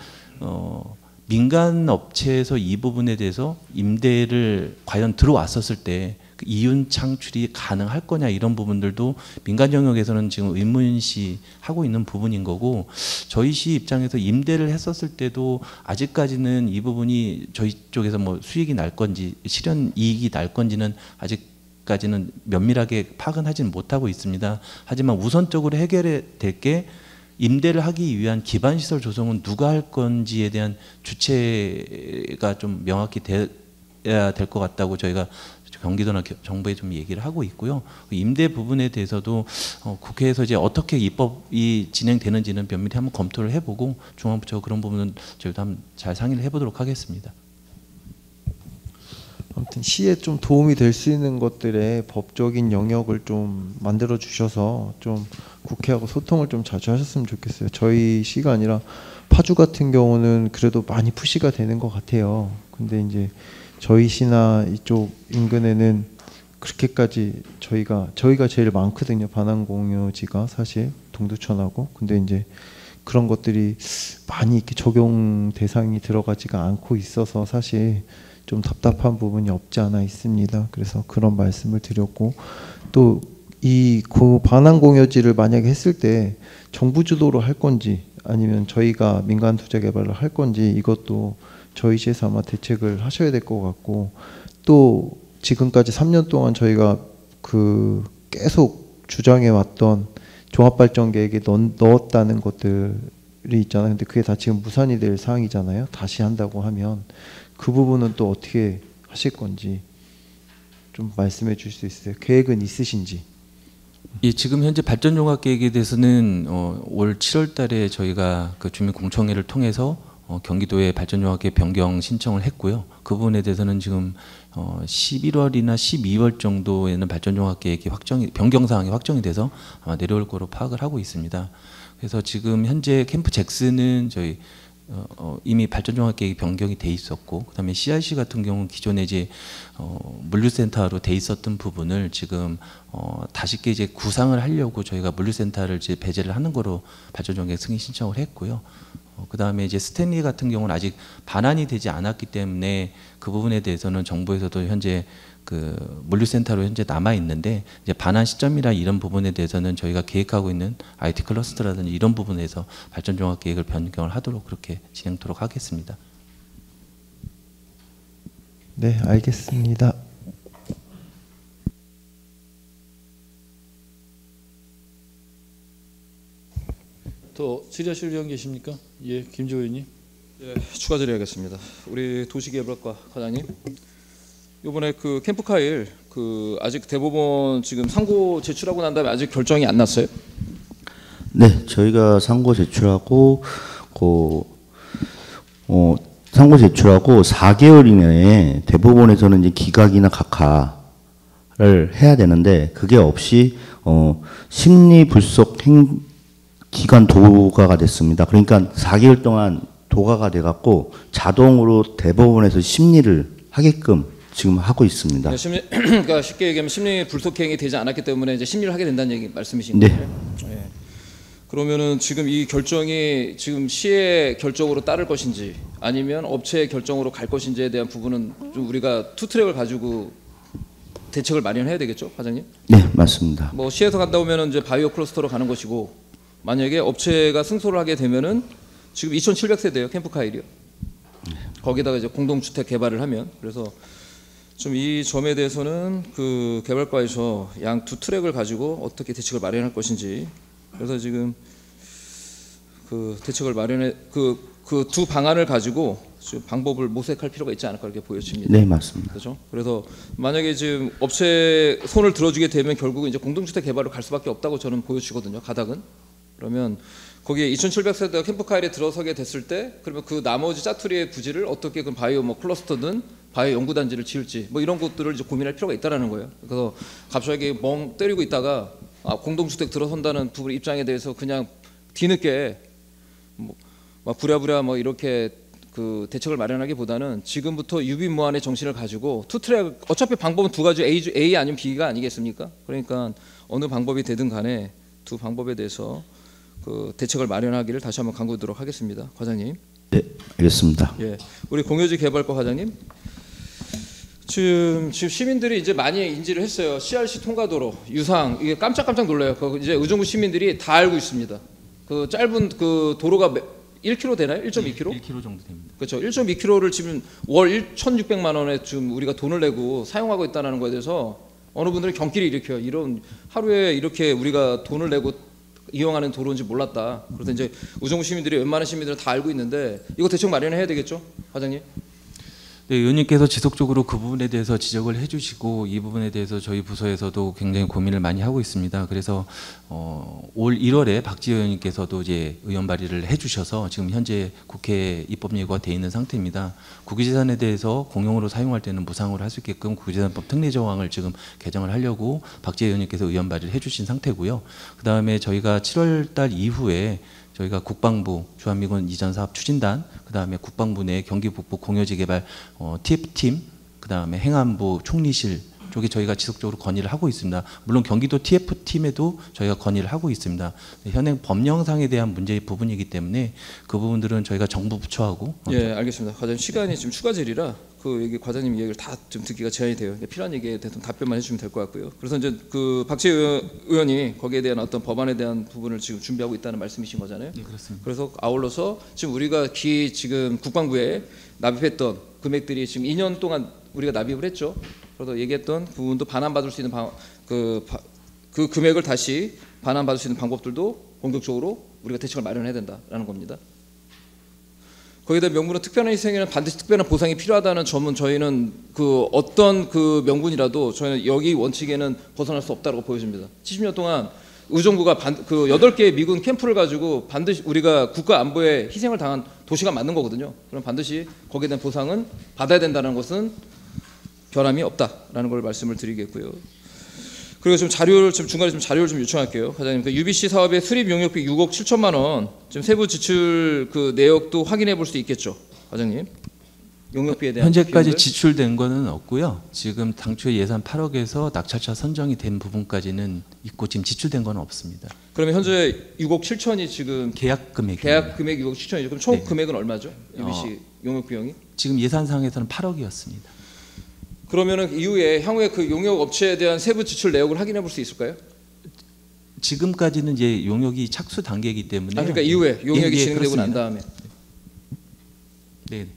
민간 업체에서 이 부분에 대해서 임대를 과연 들어왔었을 때 그 이윤 창출이 가능할 거냐, 이런 부분들도 민간 영역에서는 지금 의문시 하고 있는 부분인 거고, 저희 시 입장에서 임대를 했었을 때도 아직까지는 이 부분이 저희 쪽에서 뭐 수익이 날 건지 실현 이익이 날 건지는 아직까지는 면밀하게 파악은 하지는 못하고 있습니다. 하지만 우선적으로 해결될 게 임대를 하기 위한 기반 시설 조성은 누가 할 건지에 대한 주체가 좀 명확히 돼야 될 것 같다고 저희가 경기도나 정부에 좀 얘기를 하고 있고요. 임대 부분에 대해서도 국회에서 이제 어떻게 입법이 진행되는지는 면밀히 한번 검토를 해보고 중앙부처 그런 부분은 저희도 한번 잘 상의를 해보도록 하겠습니다. 아무튼 시에 좀 도움이 될 수 있는 것들의 법적인 영역을 좀 만들어 주셔서 좀 국회하고 소통을 좀 자주 하셨으면 좋겠어요. 저희 시가 아니라 파주 같은 경우는 그래도 많이 푸시가 되는 것 같아요. 근데 이제 저희 시나 이쪽 인근에는 그렇게까지 저희가 제일 많거든요. 반환공여지가 사실 동두천하고. 근데 이제 그런 것들이 많이 이렇게 적용 대상이 들어가지가 않고 있어서 사실 좀 답답한 부분이 없지 않아 있습니다. 그래서 그런 말씀을 드렸고, 또 이 반환공여지를 만약에 했을 때 정부 주도로 할 건지 아니면 저희가 민간 투자 개발을 할 건지, 이것도 저희 시에서 아마 대책을 하셔야 될 것 같고, 또 지금까지 3년 동안 저희가 그 계속 주장해 왔던 종합발전 계획에 넣었다는 것들이 있잖아요. 근데 그게 다 지금 무산이 될 사항이잖아요. 다시 한다고 하면 그 부분은 또 어떻게 하실 건지 좀 말씀해 주실 수 있어요? 계획은 있으신지? 예, 지금 현재 발전 종합 계획에 대해서는 올 7월 달에 저희가 그 주민 공청회를 통해서 경기도에 발전 종합 계획 변경 신청을 했고요. 그 부분에 대해서는 지금 11월이나 12월 정도에는 발전 종합 계획이 변경 사항이 확정이 돼서 아마 내려올 거로 파악을 하고 있습니다. 그래서 지금 현재 캠프 잭스는 저희 이미 발전 종합 계획이 변경이 돼 있었고, 그다음에 CRC 같은 경우는 기존에 이제 물류센터로 돼 있었던 부분을 지금 다시 이제 구상을 하려고 저희가 물류센터를 이제 배제를 하는 거로 발전 종합 계획 승인 신청을 했고요. 그다음에 이제 스탠리 같은 경우는 아직 반환이 되지 않았기 때문에 그 부분에 대해서는 정부에서도 현재 그 물류센터로 현재 남아 있는데, 이제 반환 시점이나 이런 부분에 대해서는 저희가 계획하고 있는 IT 클러스터라든지 이런 부분에서 발전 종합 계획을 변경을 하도록 그렇게 진행토록 하겠습니다. 네, 알겠습니다. 더 질의하실 의원 계십니까? 예, 김지호 의원님. 예, 추가 질의하겠습니다. 우리 도시개발과 과장님, 이번에 그 캠프카일 그 아직 대법원 지금 상고 제출하고 난 다음에 아직 결정이 안 났어요? 네, 저희가 상고 제출하고 상고 제출하고 4개월 이내에 대법원에서는 이제 기각이나 각하를 해야 되는데, 그게 없이 심리 불속 기간 도가가 됐습니다. 그러니까 4개월 동안 도가가 돼갖고 자동으로 대법원에서 심리를 하게끔 지금 하고 있습니다. 그러니까 쉽게 얘기하면 심리 불속행이 되지 않았기 때문에 이제 심리를 하게 된다는 얘기 말씀이신 네. 거예요? 네. 그러면은 지금 이 결정이 지금 시의 결정으로 따를 것인지 아니면 업체의 결정으로 갈 것인지에 대한 부분은 좀 우리가 투 트랙을 가지고 대책을 마련해야 되겠죠, 과장님? 네, 맞습니다. 뭐 시에서 간다 오면은 이제 바이오 클러스터로 가는 것이고, 만약에 업체가 승소를 하게 되면은 지금 2,700세대예요, 캠프카일이요. 거기다가 이제 공동주택 개발을 하면, 그래서 좀 이 점에 대해서는 그 개발과에서 양 두 트랙을 가지고 어떻게 대책을 마련할 것인지, 그래서 지금 그 대책을 마련해 그 두 방안을 가지고 지금 방법을 모색할 필요가 있지 않을까 이렇게 보여집니다. 네, 맞습니다. 그렇죠. 그래서 만약에 지금 업체 손을 들어주게 되면 결국은 이제 공동주택 개발로 갈 수밖에 없다고 저는 보여지거든요, 가닥은. 그러면 거기에 2,700세대가 캠프카일에 들어서게 됐을 때, 그러면 그 나머지 짜투리의 부지를 어떻게 그 바이오 뭐 클러스터든 바이오 연구단지를 지을지 뭐 이런 것들을 이제 고민할 필요가 있다라는 거예요. 그래서 갑자기 멍 때리고 있다가 공동주택 들어선다는 부분 입장에 대해서 그냥 뒤늦게 막 부랴부랴 뭐 이렇게 그 대책을 마련하기보다는 지금부터 유비무환의 정신을 가지고 투 트랙, 어차피 방법은 두 가지, A 아니면 B가 아니겠습니까? 그러니까 어느 방법이 되든 간에 두 방법에 대해서 그 대책을 마련하기를 다시 한번 강구하도록 하겠습니다, 과장님. 네, 알겠습니다. 예, 우리 공유지 개발과 과장님. 지금 시민들이 이제 많이 인지를 했어요. CRC 통과도로 유상, 이게 깜짝깜짝 놀라요. 그 이제 의정부 시민들이 다 알고 있습니다. 그 짧은 그 도로가 1km 되나요? 1.2km? 1km 정도 됩니다. 그렇죠. 1.2km를 지금 월 1,600만 원에 지금 우리가 돈을 내고 사용하고 있다는 거에 대해서 어느 분들은 경기를 일으켜요. 이런 하루에 이렇게 우리가 돈을 내고 이용하는 도로인지 몰랐다. 그래서 이제 의정부 시민들이 웬만한 시민들은 다 알고 있는데 이거 대책 마련해야 되겠죠, 과장님? 네, 의원님께서 지속적으로 그 부분에 대해서 지적을 해주시고, 이 부분에 대해서 저희 부서에서도 굉장히 고민을 많이 하고 있습니다. 그래서 올 1월에 박지혜 의원님께서도 이제 의원 발의를 해주셔서 지금 현재 국회 입법 예고가 돼 있는 상태입니다. 국유재산에 대해서 공용으로 사용할 때는 무상으로 할 수 있게끔 국유재산법 특례 조항을 지금 개정을 하려고 박지혜 의원님께서 의원 발의를 해주신 상태고요. 그 다음에 저희가 7월달 이후에 저희가 국방부 주한미군 이전 사업 추진단, 그 다음에 국방부 내 경기북부 공여지 개발 TF팀, 그 다음에 행안부 총리실 쪽에 저희가 지속적으로 건의를 하고 있습니다. 물론 경기도 TF팀에도 저희가 건의를 하고 있습니다. 현행 법령상에 대한 문제의 부분이기 때문에 그 부분들은 저희가 정부 부처하고. 예, 알겠습니다. 과장님 시간이 지금 추가 질의라 그 얘기 과장님 얘기를 다 좀 듣기가 제한이 돼요. 필요한 얘기에 대해서 답변만 해주시면 될 것 같고요. 그래서 이제 그 박지혜 의원이 거기에 대한 어떤 법안에 대한 부분을 지금 준비하고 있다는 말씀이신 거잖아요. 네, 그렇습니다. 그래서 아울러서 지금 우리가 지금 국방부에 납입했던 금액들이 지금 2년 동안 우리가 납입을 했죠. 그래서 얘기했던 부분도 반환받을 수 있는 그 금액을 다시 반환받을 수 있는 방법들도 본격적으로 우리가 대책을 마련해야 된다라는 겁니다. 거기다 명분은 특별한 희생에는 반드시 특별한 보상이 필요하다는 점은 저희는 그 어떤 그 명분이라도 저희는 여기 원칙에는 벗어날 수 없다고 보여집니다. 70년 동안 의정부가 그 8개의 미군 캠프를 가지고 반드시 우리가 국가 안보에 희생을 당한 도시가 맞는 거거든요. 그럼 반드시 거기에 대한 보상은 받아야 된다는 것은 변함이 없다라는 걸 말씀을 드리겠고요. 그리고 좀 자료를 중간에 자료를 좀 요청할게요, 과장님. 그 UBC 사업의 수립 용역비 6억 7천만 원 지금 세부 지출 그 내역도 확인해 볼 수 있겠죠, 과장님? 용역비에 대한 현재까지 비용들? 지출된 거는 없고요. 지금 당초 예산 8억에서 낙찰차 선정이 된 부분까지는 있고 지금 지출된 건 없습니다. 그러면 현재 6억 7천이 지금 계약 금액이 계약 금액이 6억 7천이죠. 그럼 총 네. 금액은 얼마죠? UBC 용역 비용이? 지금 예산상에서는 8억이었습니다. 그러면은 이후에 향후에 그 용역 업체에 대한 세부 지출 내역을 확인해 볼 수 있을까요? 지금까지는 이제 용역이 착수 단계이기 때문에 그러니까 이후에 용역이 예, 진행되고 난 그렇습니다. 다음에 네,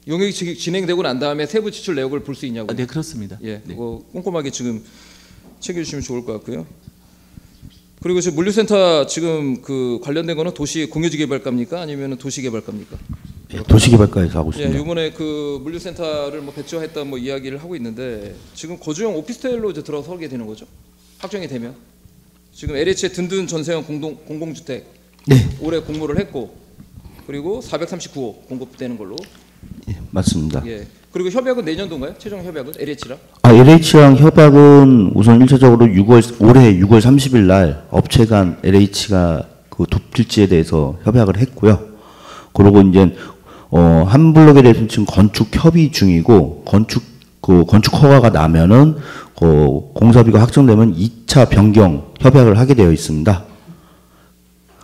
용역이 진행되고 난 다음에 세부 지출 내역을 볼 수 있냐고요? 네 그렇습니다. 예, 네. 그거 꼼꼼하게 지금 챙겨주시면 좋을 것 같고요. 그리고 지금 물류센터 지금 그 관련된 거는 도시 공유지개발과입니까? 아니면 도시개발과입니까? 예, 도시개발과에서 하고 예, 있습니다. 이번에 그 물류센터를 뭐 배치했다 뭐 이야기를 하고 있는데 지금 거주용 오피스텔로 이제 들어서게 되는 거죠? 확정이 되면 지금 LH의 든든 전세형 공공주택 네, 올해 공모를 했고 그리고 439호 공급되는 걸로. 예, 맞습니다. 예. 그리고 협약은 내년도인가요? 최종 협약은 LH랑? LH랑 협약은 우선 1차적으로 올해 6월 30일 날 업체 간 LH가 그 필지에 대해서 협약을 했고요. 그리고 이제 한 블록에 대해서 지금 건축 협의 중이고 건축 허가가 나면은 공사비가 확정되면 2차 변경 협약을 하게 되어 있습니다.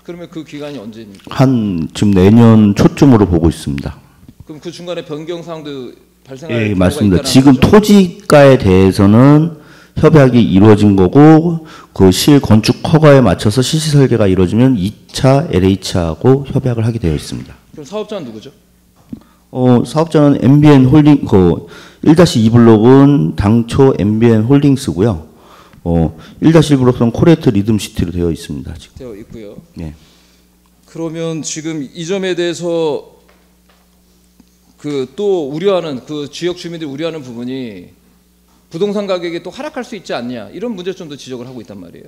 그러면 그 기간이 언제입니까? 지금 내년 초쯤으로 보고 있습니다. 그럼 그 중간에 변경 사항도 발생할 예, 경우가 맞습니다. 있다는 지금 거죠? 토지가에 대해서는 협약이 이루어진 거고 그 실건축 허가에 맞춰서 실시 설계가 이루어지면 2차 LH하고 협약을 하게 되어 있습니다. 그럼 사업자는 누구죠? 사업자는 MBN 홀딩 1-2 블록은 당초 MBN 홀딩스고요. 1-1 블록은 코레트 리듬시티로 되어 있습니다. 지금. 되어 있고요. 예. 그러면 지금 이 점에 대해서 그 또 우려하는 그 지역 주민들이 우려하는 부분이 부동산 가격이 또 하락할 수 있지 않냐 이런 문제점도 지적을 하고 있단 말이에요.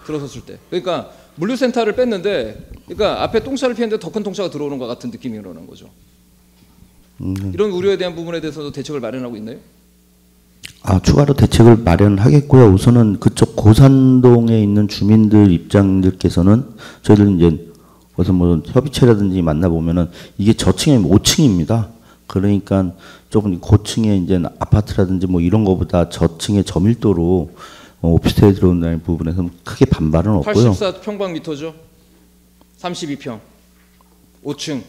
들어섰을 때. 그러니까 물류센터를 뺐는데, 그러니까 앞에 똥차를 피했는데 더 큰 똥차가 들어오는 것 같은 느낌이 일어나는 거죠. 이런 우려에 대한 부분에 대해서도 대책을 마련하고 있나요? 추가로 대책을 마련하겠고요. 우선은 그쪽 고산동에 있는 주민들 입장들께서는 저희들 이제 어서 뭐 협의체라든지 만나보면은 이게 저층에 5층입니다. 그러니까 조금 고층에 이제 아파트라든지 뭐 이런 거보다 저층의 저밀도로 오피스텔에 들어온다는 부분에서 크게 반발은 없고요. 84평방미터죠. 32평. 5층.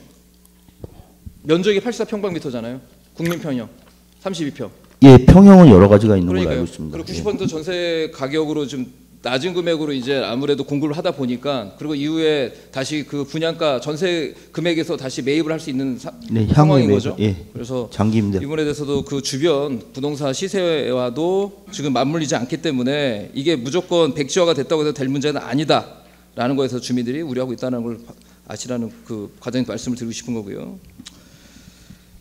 면적이 84평방미터잖아요. 국민평형. 32평. 예, 평형은 여러 가지가 있는 걸로 그러니까요. 알고 있습니다. 그리고 90% 전세 가격으로 좀 낮은 금액으로 이제 아무래도 공급을 하다 보니까 그리고 이후에 다시 그 분양가 전세 금액에서 다시 매입을 할 수 있는 네, 상황인 향후에 거죠. 예, 그래서 장기 임대. 이번에 대해서도 그 주변 부동산 시세와도 지금 맞물리지 않기 때문에 이게 무조건 백지화가 됐다고 해서 될 문제는 아니다라는 거에서 주민들이 우려하고 있다는 걸 아시라는 그 과장님 말씀을 드리고 싶은 거고요.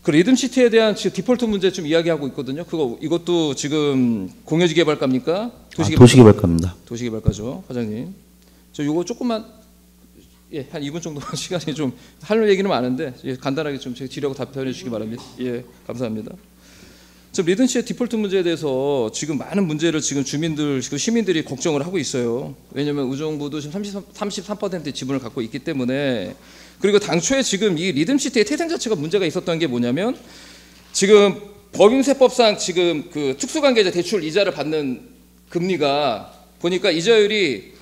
그 리듬시티에 대한 지금 디폴트 문제 좀 이야기하고 있거든요. 이것도 지금 공유지개발과입니까? 도시개발과입니다. 도시개발과죠, 과장님. 저 요거 조금만 한 2분 정도 시간이 좀 할 얘기는 많은데 간단하게 좀 제가 지려고 답변해 주시기 바랍니다. 예, 감사합니다. 지금 리든시의 디폴트 문제에 대해서 지금 많은 문제를 지금 주민들, 시민들이 걱정을 하고 있어요. 왜냐하면 의정부도 지금 33%의 지분을 갖고 있기 때문에. 그리고 당초에 지금 이 리듬시티의 태생 자체가 문제가 있었던 게 뭐냐면 지금 법인세법상 지금 그 특수관계자 대출 이자를 받는 금리가 보니까 이자율이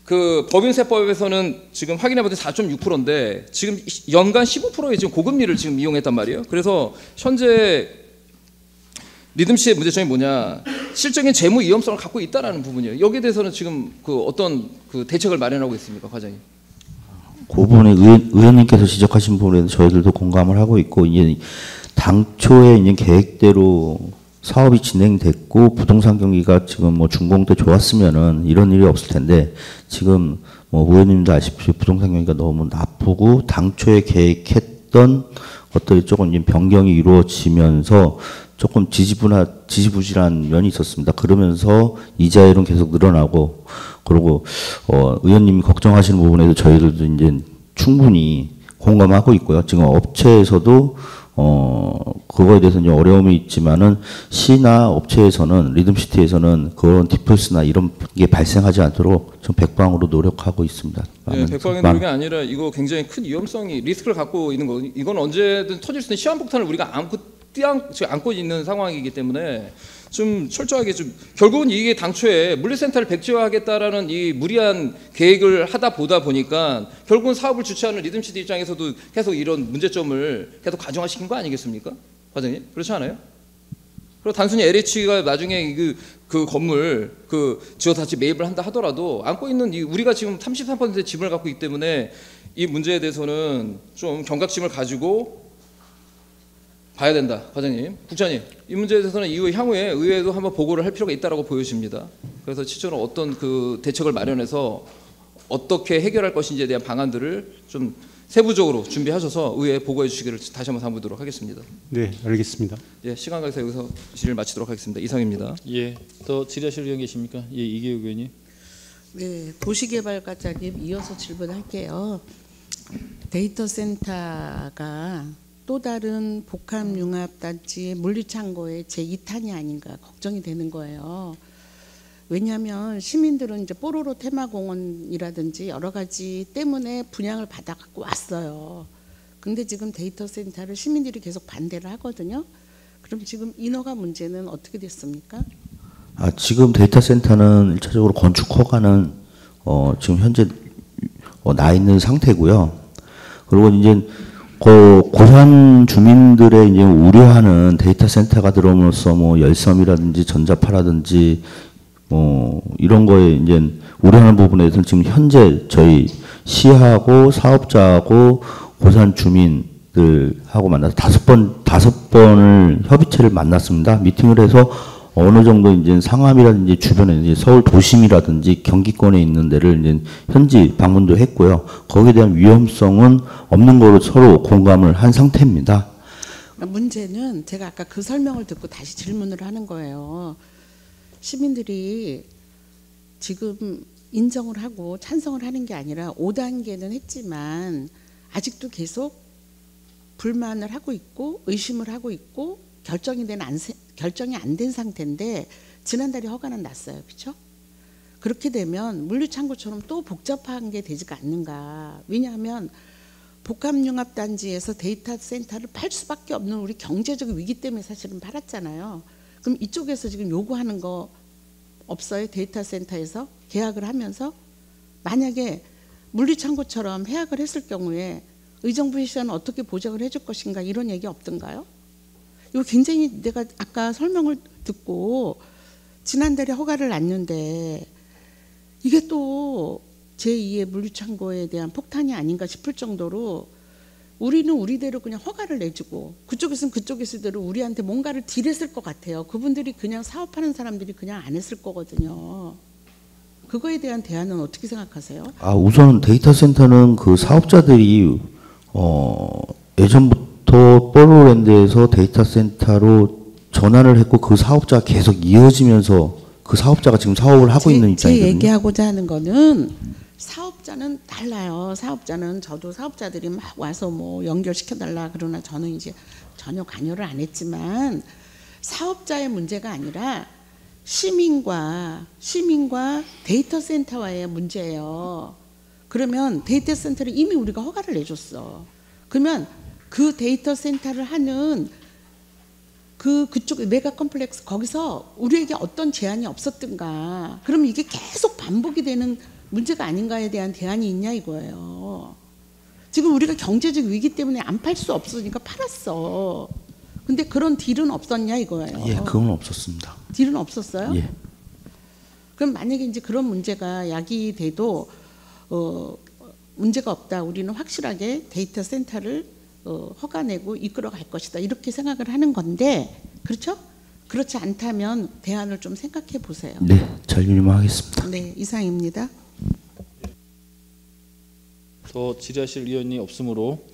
그 법인세법에서는 지금 확인해보니 4.6%인데 지금 연간 15%의 지금 고금리를 지금 이용했단 말이에요. 그래서 현재 리듬시의 문제점이 뭐냐, 실적인 재무 위험성을 갖고 있다라는 부분이에요. 여기에 대해서는 지금 그 어떤 그 대책을 마련하고 있습니까, 과장님? 그 부분에 의원님께서 지적하신 부분에 저희들도 공감을 하고 있고, 이제 당초에 이제 계획대로 사업이 진행됐고 부동산 경기가 지금 뭐 준공 때 좋았으면은 이런 일이 없을 텐데 지금 뭐 의원님도 아시다시피 부동산 경기가 너무 나쁘고 당초에 계획했던 것들이 조금 이제 변경이 이루어지면서 조금 지지부진한 면이 있었습니다. 그러면서 이자율은 계속 늘어나고 그리고 의원님이 걱정하시는 부분에도 저희들도 이제 충분히 공감하고 있고요. 지금 업체에서도 그거에 대해서 이제 어려움이 있지만은 시나 업체에서는 리듬시티에서는 그런 디플스나 이런 게 발생하지 않도록 좀 백방으로 노력하고 있습니다. 네, 백방의 노력이 아니라 이거 굉장히 큰 위험성이 리스크를 갖고 있는 거. 이건 언제든 터질 수 있는 시한폭탄을 우리가 안고 있는 상황이기 때문에 좀 철저하게 좀 결국은 이게 당초에 물류센터를 백지화하겠다라는 이 무리한 계획을 하다 보다 보니까 결국은 사업을 주최하는 리듬시티 입장에서도 계속 이런 문제점을 계속 가중화시킨 거 아니겠습니까, 과장님? 그렇지 않아요? 그리고 단순히 LH가 나중에 그 건물 지어 다시 매입을 한다 하더라도 안고 있는 우리가 지금 33%의 지분을 갖고 있기 때문에 이 문제에 대해서는 좀 경각심을 가지고 봐야 된다, 과장님. 국장님, 이 문제에 대해서는 향후에 의회에도 한번 보고를 할 필요가 있다라고 보여집니다. 그래서 실제로 어떤 그 대책을 마련해서 어떻게 해결할 것인지에 대한 방안들을 좀 세부적으로 준비하셔서 의회에 보고해 주시기를 다시 한번 당부드리도록 하겠습니다. 네, 알겠습니다. 예, 시간 관계에서 여기서 질의를 마치도록 하겠습니다. 이상입니다. 예, 더 질의하실 의원 계십니까? 예, 이계욱 의원님. 네, 도시개발과장님 이어서 질문할게요. 데이터 센터가 또 다른 복합융합단지의 물류창고의 제2탄이 아닌가 걱정이 되는 거예요. 왜냐하면 시민들은 이제 뽀로로 테마공원이라든지 여러 가지 때문에 분양을 받아 갖고 왔어요. 근데 지금 데이터 센터를 시민들이 계속 반대를 하거든요. 그럼 지금 인허가 문제는 어떻게 됐습니까? 지금 데이터 센터는 1차적으로 건축 허가는 지금 현재 나 있는 상태고요. 그리고 이제 고산 주민들의 이제 우려하는 데이터 센터가 들어옴으로써 뭐 열섬이라든지 전자파라든지 이런 거에 이제 우려하는 부분에서는 지금 현재 저희 시하고 사업자하고 고산 주민들하고 만나서 다섯 번을 협의체를 만났습니다. 미팅을 해서 어느 정도 이제 상암이라든지 주변에 이제 서울 도심이라든지 경기권에 있는 데를 이제 현지 방문도 했고요. 거기에 대한 위험성은 없는 거로 서로 공감을 한 상태입니다. 문제는 제가 아까 그 설명을 듣고 다시 질문을 하는 거예요. 시민들이 지금 인정을 하고 찬성을 하는 게 아니라 5단계는 했지만 아직도 계속 불만을 하고 있고 의심을 하고 있고 결정이 안 된 상태인데 지난달에 허가는 났어요. 그렇죠? 그렇게 되면 물류창고처럼 또 복잡한 게 되지가 않는가. 왜냐하면 복합융합단지에서 데이터 센터를 팔 수밖에 없는 우리 경제적 위기 때문에 사실은 팔았잖아요. 그럼 이쪽에서 지금 요구하는 거 없어요? 데이터 센터에서 계약을 하면서 만약에 물류창고처럼 해약을 했을 경우에 의정부 시장은 어떻게 보장을 해줄 것인가 이런 얘기 없던가요? 이거 굉장히 내가 아까 설명을 듣고 지난달에 허가를 놨는데 이게 또 제2의 물류창고에 대한 폭탄이 아닌가 싶을 정도로 우리는 우리대로 그냥 허가를 내주고 그쪽에서는 그쪽에서대로 우리한테 뭔가를 딜했을 것 같아요. 그분들이 그냥 사업하는 사람들이 그냥 안 했을 거거든요. 그거에 대한 대안은 어떻게 생각하세요? 우선 데이터 센터는 그 사업자들이 예전부터 뽀로랜드에서 데이터 센터로 전환을 했고 그 사업자가 계속 이어지면서 그 사업자가 지금 사업을 하고 있는 입장이거든요. 제 얘기하고자 하는 거는 사업자는 달라요. 사업자는 저도 사업자들이 막 와서 뭐 연결시켜달라 그러나 저는 이제 전혀 관여를 안 했지만 사업자의 문제가 아니라 시민과 데이터 센터와의 문제예요. 그러면 데이터 센터를 이미 우리가 허가를 내줬어. 그러면 그 데이터 센터를 하는 그쪽 메가 컴플렉스 거기서 우리에게 어떤 제한이 없었던가. 그럼 이게 계속 반복이 되는 문제가 아닌가에 대한 대안이 있냐 이거예요. 지금 우리가 경제적 위기 때문에 안 팔 수 없으니까 팔았어. 근데 그런 딜은 없었냐 이거예요. 예, 그건 없었습니다. 딜은 없었어요? 예. 그럼 만약에 이제 그런 문제가 야기돼도 문제가 없다. 우리는 확실하게 데이터 센터를 허가 내고 이끌어 갈 것이다 이렇게 생각을 하는 건데 그렇죠? 그렇지 않다면 대안을 좀 생각해 보세요. 네, 잘 일임하겠습니다. 네, 이상입니다. 더 질의하실 의원이 없으므로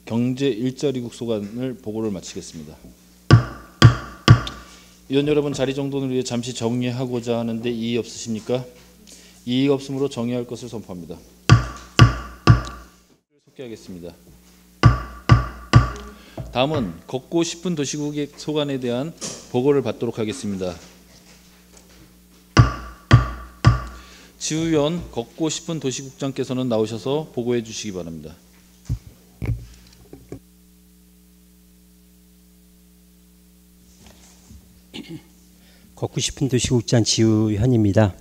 경제 일자리국 소관을 보고를 마치겠습니다. 의원 여러분, 자리 정돈을 위해 잠시 정리하고자 하는데 이의 없으십니까? 이의 없으므로 정의할 것을 선포합니다. 속개하겠습니다. 다음은 걷고 싶은 도시국의 소관에 대한 보고를 받도록 하겠습니다. 지우위원 걷고 싶은 도시국장께서는 나오셔서 보고해 주시기 바랍니다. 걷고 싶은 도시국장 지우현입니다.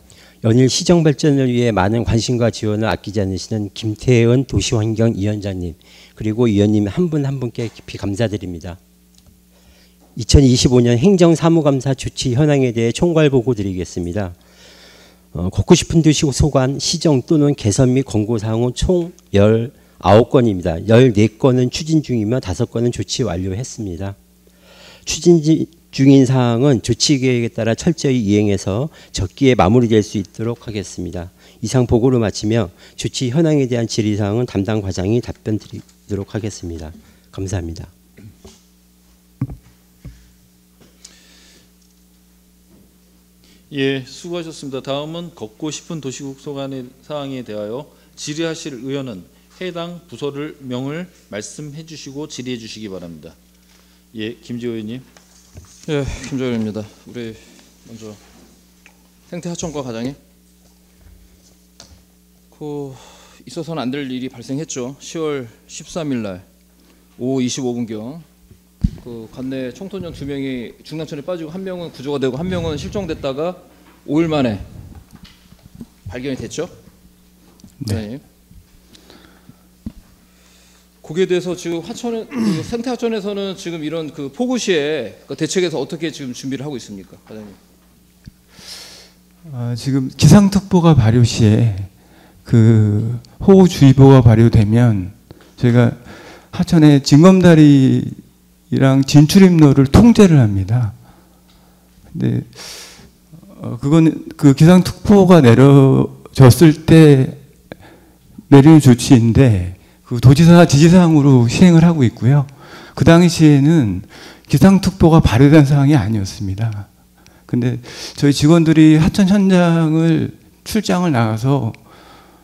연일 시정 발전을 위해 많은 관심과 지원을 아끼지 않으시는 김태은 도시환경위원장님 그리고 위원님 한 분 한 분께 깊이 감사드립니다. 2025년 행정사무감사 조치 현황에 대해 총괄 보고 드리겠습니다. 걷고 싶은 도시 소관 시정 또는 개선 및 권고사항은 총 19건입니다. 14건은 추진 중이며 5건은 조치 완료했습니다. 추진 중인 사항은 조치 계획에 따라 철저히 이행해서 적기에 마무리될 수 있도록 하겠습니다. 이상 보고를 마치며 조치 현황에 대한 질의 사항은 담당 과장이 답변 드리도록 하겠습니다. 감사합니다. 예, 수고하셨습니다. 다음은 걷고 싶은 도시국 소관의 사항에 대하여 질의하실 의원은 해당 부서를 명을 말씀해 주시고 질의해 주시기 바랍니다. 예, 김지호 의원님. 예, 김정일입니다. 우리 먼저 생태하천과 과장님. 있어서는 안 될 일이 발생했죠. 10월 13일 날 오후 25분경 관내 청소년 2명이 중남천에 빠지고 1명은 구조가 되고 1명은 실종됐다가 5일 만에 발견이 됐죠. 네. 거기에 대해서 지금 생태하천에서는 지금 이런 폭우 시에 대책에서 어떻게 지금 준비를 하고 있습니까, 과장님? 지금 기상특보가 발효 시에 호우주의보가 발효되면 저희가 하천의 징검다리랑 진출입로를 통제를 합니다. 근데 그건 기상특보가 내려졌을 때 내리는 조치인데 도지사 지시사항으로 시행을 하고 있고요. 그 당시에는 기상특보가 발효된 상황이 아니었습니다. 근데 저희 직원들이 하천 현장을 출장을 나가서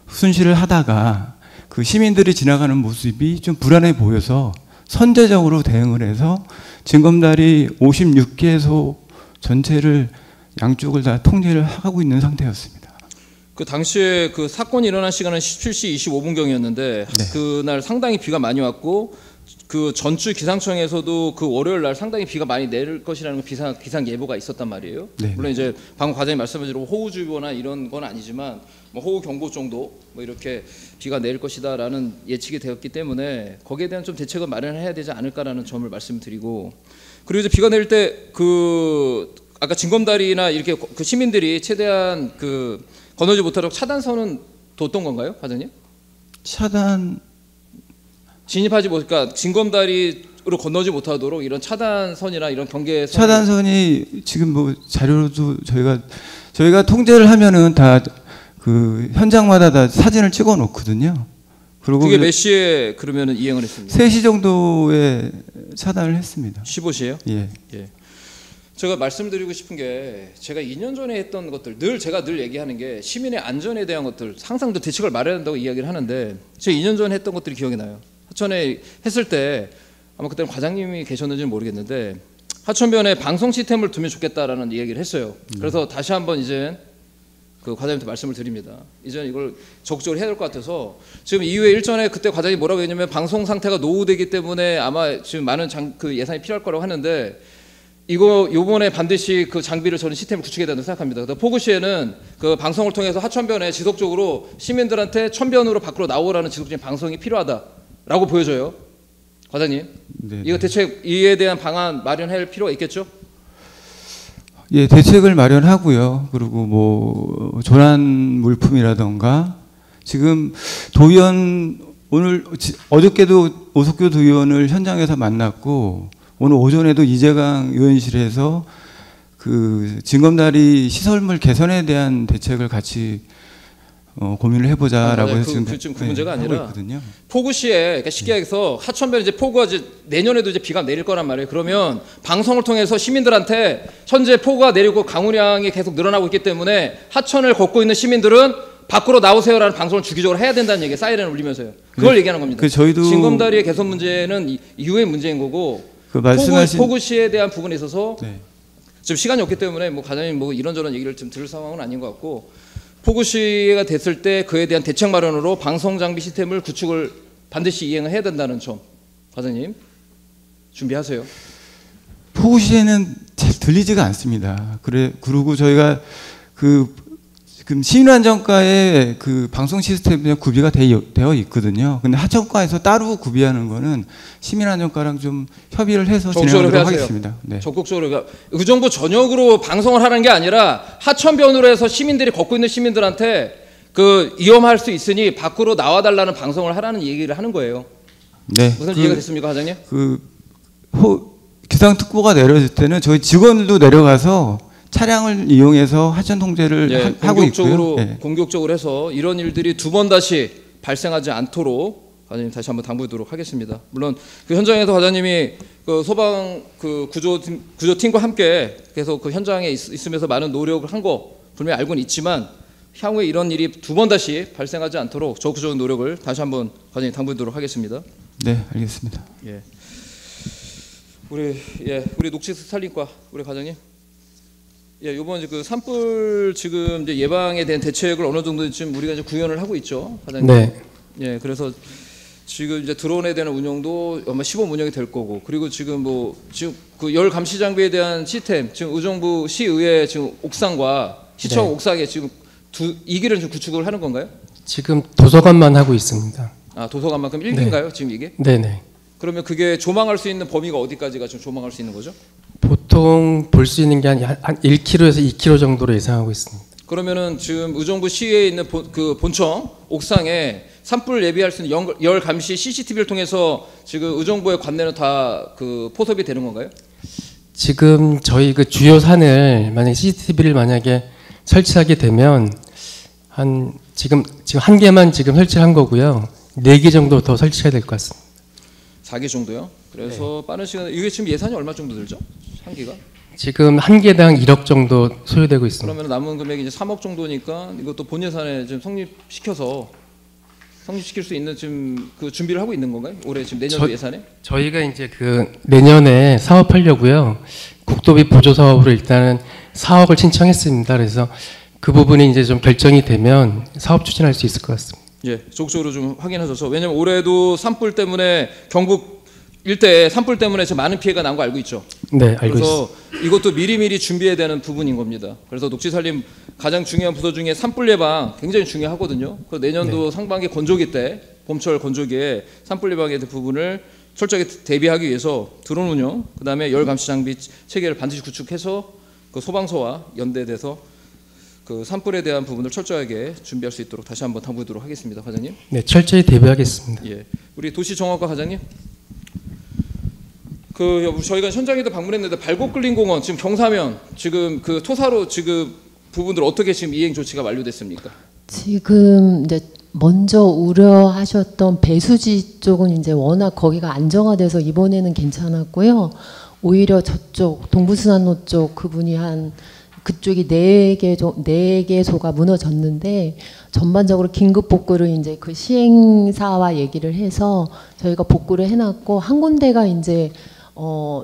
순시를 하다가 시민들이 지나가는 모습이 좀 불안해 보여서 선제적으로 대응을 해서 징검다리 56개소 전체를 양쪽을 다 통제를 하고 있는 상태였습니다. 당시에 사건이 일어난 시간은 17시 25분경이었는데 네. 그날 상당히 비가 많이 왔고 전주 기상청에서도 월요일 날 상당히 비가 많이 내릴 것이라는 기상 예보가 있었단 말이에요. 네. 물론 이제 방금 과장님 말씀하신 대로 호우주의보나 이런 건 아니지만 호우 경보 정도 이렇게 비가 내릴 것이다라는 예측이 되었기 때문에 거기에 대한 좀 대책을 마련해야 되지 않을까라는 점을 말씀드리고, 그리고 이제 비가 내릴 때 아까 징검다리나 이렇게 시민들이 최대한 건너지 못하도록 차단선은 뒀던 건가요, 과장님? 진입하지 못하니까 징검다리로 건너지 못하도록 이런 차단선이나 이런 경계선. 차단선이 지금 자료도 저희가 통제를 하면은 다 현장마다 다 사진을 찍어 놓거든요. 그리고 그게 몇 시에 그러면은 이행을 했습니까? 3시 정도에 차단을 했습니다. 15시에요? 예. 예. 제가 말씀드리고 싶은 게 제가 2년 전에 했던 것들 제가 늘 얘기하는 게 시민의 안전에 대한 것들 항상 대책을 마련한다고 이야기를 하는데 제가 2년 전에 했던 것들이 기억이 나요. 하천에 했을 때 아마 그때는 과장님이 계셨는지는 모르겠는데 하천변에 방송 시스템을 두면 좋겠다라는 이야기를 했어요. 그래서 다시 한번 이제 과장님한테 말씀을 드립니다. 이제는 이걸 적극적으로 해야 될 것 같아서 지금 이후에 일전에 그때 과장님이 뭐라고 했냐면 방송 상태가 노후되기 때문에 아마 지금 많은 예산이 필요할 거라고 하는데 요번에 반드시 장비를 저는 시스템을 구축해야 된다고 생각합니다. 포구 시에는 방송을 통해서 하천변에 지속적으로 시민들한테 천변으로 밖으로 나오라는 지속적인 방송이 필요하다라고 보여져요. 과장님, 네. 이거 대책 이에 대한 방안 마련할 필요가 있겠죠? 예, 대책을 마련하고요. 그리고 조란 물품이라던가 지금 도의원 어저께도 오석규 도의원을 현장에서 만났고 오늘 오전에도 이재강 의원실에서 그 징검다리 시설물 개선에 대한 대책을 같이 고민을 해보자라고 해서 지금 그 문제가 하고 아니라 있거든요. 포구시에 그러니까 쉽게 얘기해서 하천변 이제 포구가 이제 내년에도 이제 비가 내릴 거란 말이에요. 그러면 방송을 통해서 시민들한테 현재 포구가 내리고 강우량이 계속 늘어나고 있기 때문에 하천을 걷고 있는 시민들은 밖으로 나오세요라는 방송을 주기적으로 해야 된다는 얘기예요. 사이렌을 울리면서요. 그걸 얘기하는 겁니다. 저희도 징검다리의 개선 문제는 이후의 문제인 거고 포구시에 대한 부분에 있어서 지금 시간이 없기 때문에 뭐 과장님 뭐 이런저런 얘기를 좀 들을 상황은 아닌 것 같고 포구시가 됐을 때 그에 대한 대책 마련으로 방송 장비 시스템을 구축을 반드시 이행을 해야 된다는 점 과장님 준비하세요. 포구시에는 잘 들리지가 않습니다. 그리고 저희가 지금 시민안전과에 그 방송 시스템이 구비가 되어 있거든요. 근데 하천과에서 따로 구비하는 거는 시민안전과랑 좀 협의를 해서 진행하도록 하겠습니다. 네. 적극적으로 그러니까 의정부 전역으로 방송을 하는 게 아니라 하천변으로 해서 시민들이 걷고 있는 시민들한테 그 위험할 수 있으니 밖으로 나와달라는 방송을 하라는 얘기를 하는 거예요. 네. 무슨 이해가 됐습니까, 과장님? 기상특보가 내려질 때는 저희 직원들도 내려가서 차량을 이용해서 하천 통제를 하고 있고요. 공격적으로 해서 이런 일들이 두 번 다시 발생하지 않도록 과장님 다시 한번 당부하도록 하겠습니다. 물론 그 현장에서 과장님이 그 소방 그 구조팀과 함께 계속 그 현장에 있으면서 많은 노력을 한 거 분명히 알고는 있지만 향후에 이런 일이 두 번 다시 발생하지 않도록 적극적인 노력을 다시 한번 과장님 당부하도록 하겠습니다. 네, 알겠습니다. 예. 우리 녹지살림과 우리 과장님. 예, 이번 그 산불 지금 이제 예방에 대한 대책을 어느 정도 지금 우리가 이제 구현을 하고 있죠, 과장님. 네. 예, 그래서 지금 이제 드론에 대한 운영도 아마 시범 운영이 될 거고, 그리고 지금 지금 그 열 감시 장비에 대한 시스템, 지금 의정부 시의회 지금 옥상과 시청 옥상에 지금 이 길은 좀 구축을 하는 건가요? 지금 도서관만 하고 있습니다. 아, 도서관만 그럼 1기인가요? 지금 이게? 네네. 그러면 그게 조망할 수 있는 범위가 어디까지가 좀 조망할 수 있는 거죠? 보통 볼 수 있는 게 한 1km에서 2km 정도로 예상하고 있습니다. 그러면은 지금 의정부 시에 있는 그 본청 옥상에 산불 예비할 수 있는 열 감시 CCTV를 통해서 지금 의정부의 관내는 다 그 포섭이 되는 건가요? 지금 저희 그 주요 산을 만약에 CCTV를 만약에 설치하게 되면 지금 한 개만 지금 설치한 거고요. 4개 정도 더 설치해야 될 것 같습니다. 4개 정도요? 그래서 빠른 시간에 이게 지금 예산이 얼마 정도 들죠? 한 개가? 지금 한 개당 1억 정도 소요되고 있습니다. 그러면 남은 금액이 이제 3억 정도니까 이것도 본 예산에 지금 성립시킬 수 있는 지금 그 준비를 하고 있는 건가요? 올해 지금 내년도 예산에? 저희가 이제 그 내년에 사업하려고요. 국도비 보조 사업으로 일단은 4억을 신청했습니다. 그래서 그 부분이 이제 좀 결정이 되면 사업 추진할 수 있을 것 같습니다. 예, 적극적으로 좀 확인하셔서, 왜냐면 올해도 산불 때문에 경북 일대에 산불 때문에 지금 많은 피해가 난 거 알고 있죠. 네, 알고 그래서 있습니다. 이것도 미리미리 준비해야 되는 부분인 겁니다. 그래서 녹지살림 가장 중요한 부서 중에 산불 예방 굉장히 중요하거든요. 그래서 내년도 상반기 건조기 때, 봄철 건조기에 산불 예방에 대한 부분을 철저하게 대비하기 위해서 드론 운영, 그다음에 열 감시 장비 체계를 반드시 구축해서 그 소방서와 연대돼서 그 산불에 대한 부분을 철저하게 준비할 수 있도록 다시 한번 당부하도록 하겠습니다, 과장님. 네, 철저히 대비하겠습니다. 예, 우리 도시정화과 과장님. 저희가 현장에도 방문했는데 발곡근린공원 지금 경사면 지금 그 토사로 지금 부분들 어떻게 지금 이행 조치가 완료됐습니까? 지금 이제 먼저 우려하셨던 배수지 쪽은 이제 워낙 거기가 안정화돼서 이번에는 괜찮았고요. 오히려 저쪽 동부순환로 쪽 그분이 그쪽이 4개소가 무너졌는데 전반적으로 긴급 복구를 이제 그 시행사와 얘기를 해서 저희가 복구를 해놨고, 한 군데가 이제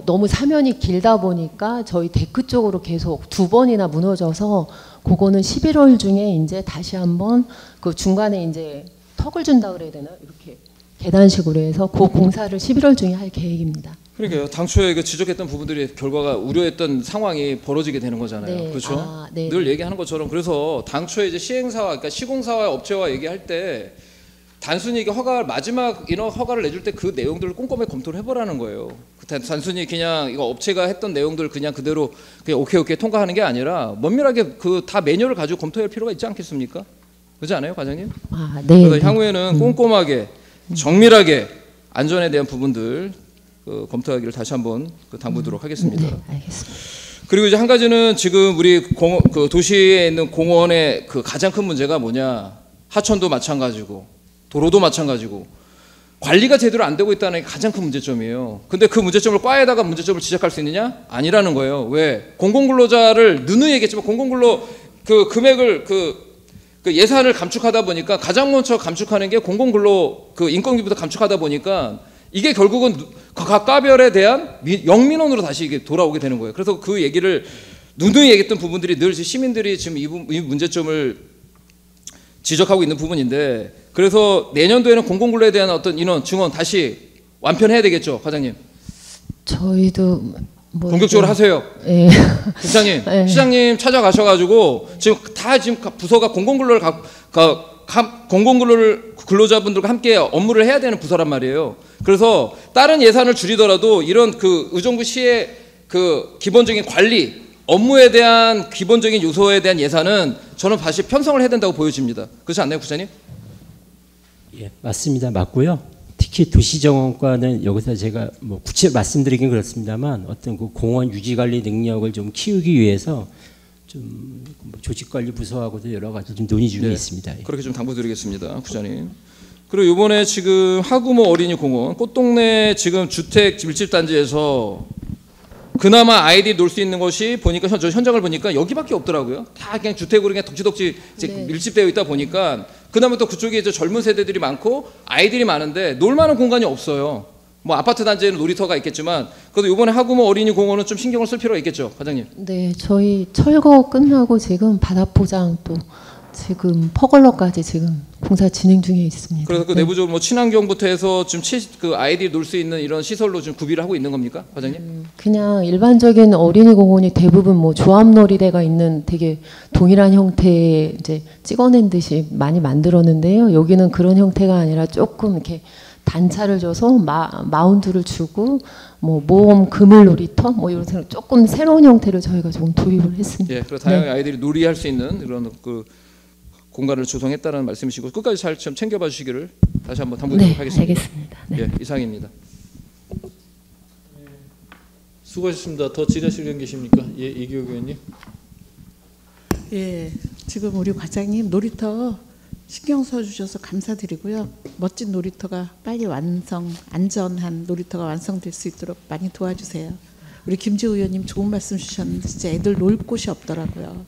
너무 사면이 길다 보니까 저희 데크 쪽으로 계속 2번이나 무너져서 그거는 11월 중에 이제 다시 한번 그 중간에 이제 턱을 준다 그래야 되나, 이렇게 계단식으로 해서 그 공사를 11월 중에 할 계획입니다. 그러니까요. 당초에 그 지적했던 부분들이 결과가 우려했던 상황이 벌어지게 되는 거잖아요. 네. 그렇죠? 네. 늘 얘기하는 것처럼, 그래서 당초에 이제 시행사와, 그러니까 시공사와 업체와 얘기할 때 단순히 이게 마지막 인허 허가를 내줄 때 그 내용들을 꼼꼼히 검토를 해보라는 거예요. 단순히 그냥 이거 업체가 했던 내용들 그냥 그대로 그냥 오케이 통과하는 게 아니라 면밀하게 그 다 매뉴얼을 가지고 검토할 필요가 있지 않겠습니까? 그렇지 않아요, 과장님? 네. 그래서 향후에는 꼼꼼하게 정밀하게 안전에 대한 부분들 검토하기를 다시 한번 당부드리도록 하겠습니다. 네, 알겠습니다. 그리고 이제 한 가지는 지금 우리 도시에 있는 공원의 가장 큰 문제가 뭐냐? 하천도 마찬가지고 도로도 마찬가지고 관리가 제대로 안 되고 있다는 게 가장 큰 문제점이에요. 근데 그 문제점을 과에다가 문제점을 지적할 수 있느냐? 아니라는 거예요. 왜? 공공근로자를 누누이 얘기했지만 공공근로 금액을 예산을 감축하다 보니까 가장 먼저 감축하는 게 공공근로 인건비부터 감축하다 보니까 이게 결국은 각 과별에 대한 영민원으로 다시 이게 돌아오게 되는 거예요. 그래서 그 얘기를 누누이 얘기했던 부분들이 늘 시민들이 지금 이 문제점을 지적하고 있는 부분인데, 그래서 내년도에는 공공근로에 대한 어떤 인원 증원 다시 완편해야 되겠죠, 과장님? 저희도 본격적으로 하세요. 예. 시장님, 예. 시장님 찾아가셔가지고 지금 부서가 공공근로를 공공근로를 근로자분들과 함께 업무를 해야 되는 부서란 말이에요. 그래서 다른 예산을 줄이더라도 이런 의정부 시의 기본적인 관리 업무에 대한 기본적인 요소에 대한 예산은 저는 다시 편성을 해야 된다고 보여집니다. 그렇지 않나요, 부장님? 예, 맞습니다. 맞고요. 특히 도시정원과는 여기서 제가 구체 말씀드리긴 그렇습니다만 어떤 공원 유지관리 능력을 좀 키우기 위해서 좀 조직관리 부서하고도 여러 가지 좀 논의 중에 있습니다. 예. 그렇게 좀 당부드리겠습니다, 부장님. 그리고 이번에 지금 하구모 어린이공원 꽃동네 지금 주택 밀집단지에서 그나마 아이들이 놀 수 있는 것이 보니까 저 현장을 보니까 여기밖에 없더라고요. 다 그냥 주택으로 그냥 덕지덕지 밀집되어 있다 보니까 그나마 또 그쪽에 이제 젊은 세대들이 많고 아이들이 많은데 놀 만한 공간이 없어요. 뭐 아파트 단지에는 놀이터가 있겠지만 그래도 이번에 하구모 어린이공원은 좀 신경을 쓸 필요가 있겠죠, 과장님? 네, 저희 철거 끝나고 지금 바닥포장 또 지금 퍼걸러까지 지금 공사 진행 중에 있습니다. 그래서 네. 내부적으로 친환경부터 해서 지금 아이들이 놀 수 있는 이런 시설로 좀 구비를 하고 있는 겁니까, 과장님? 그냥 일반적인 어린이공원이 대부분 조합놀이대가 있는 되게 동일한 형태의 이제 찍어낸 듯이 많이 만들었는데요. 여기는 그런 형태가 아니라 조금 이렇게 단차를 줘서 마운드를 주고 모험 그물 놀이터 이런 조금 새로운 형태를 저희가 좀 도입을 했습니다. 예, 그리고 다양하게 아이들이 놀이할 수 있는 이런 공간을 조성했다는 말씀이시고 끝까지 잘 좀 챙겨봐 주시기를 다시 한번 당부드리도록 하겠습니다. 알겠습니다. 네. 예, 이상입니다. 수고하셨습니다. 더 질의하실 의원 계십니까? 예, 이기호 의원님. 예, 지금 우리 과장님 놀이터 신경 써주셔서 감사드리고요. 멋진 놀이터가 빨리 안전한 놀이터가 완성될 수 있도록 많이 도와주세요. 우리 김지우 의원님 좋은 말씀 주셨는데 진짜 애들 놀 곳이 없더라고요.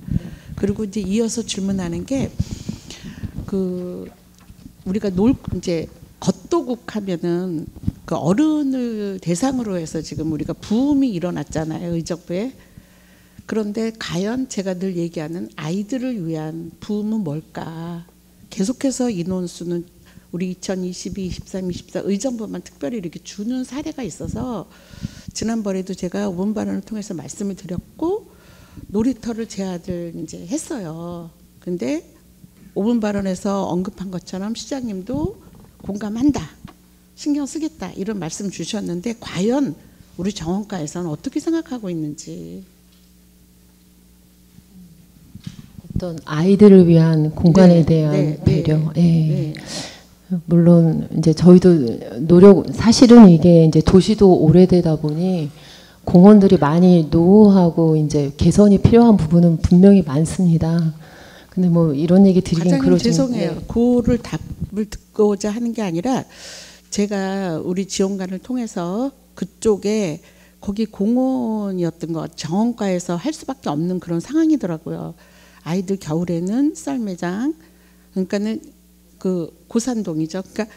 그리고 이제 이어서 질문하는 게 우리가 이제 겉도국 하면은 어른을 대상으로 해서 지금 우리가 부음이 일어났잖아요, 의정부에. 그런데 과연 제가 늘 얘기하는 아이들을 위한 부음은 뭘까? 계속해서 인원수는 우리 2022, 23, 24 의정부만 특별히 이렇게 주는 사례가 있어서 지난번에도 제가 5분 발언을 통해서 말씀을 드렸고 놀이터를 제안을 이제 했어요. 근데 5분 발언에서 언급한 것처럼 시장님도 공감한다, 신경 쓰겠다 이런 말씀 주셨는데 과연 우리 정원과에서는 어떻게 생각하고 있는지. 어떤 아이들을 위한 공간에 대한 배려. 네. 물론 이제 저희도 사실은 이게 이제 도시도 오래되다 보니 공원들이 많이 노후하고 이제 개선이 필요한 부분은 분명히 많습니다. 근데 이런 얘기 드리긴 그러죠. 죄송해요. 그거를 답을 듣고자 하는 게 아니라 제가 우리 지원관을 통해서 그쪽에 거기 공원이었던 것 정원과에서 할 수밖에 없는 그런 상황이더라고요. 아이들 겨울에는 썰매장, 그러니까는 고산동이죠. 그러니까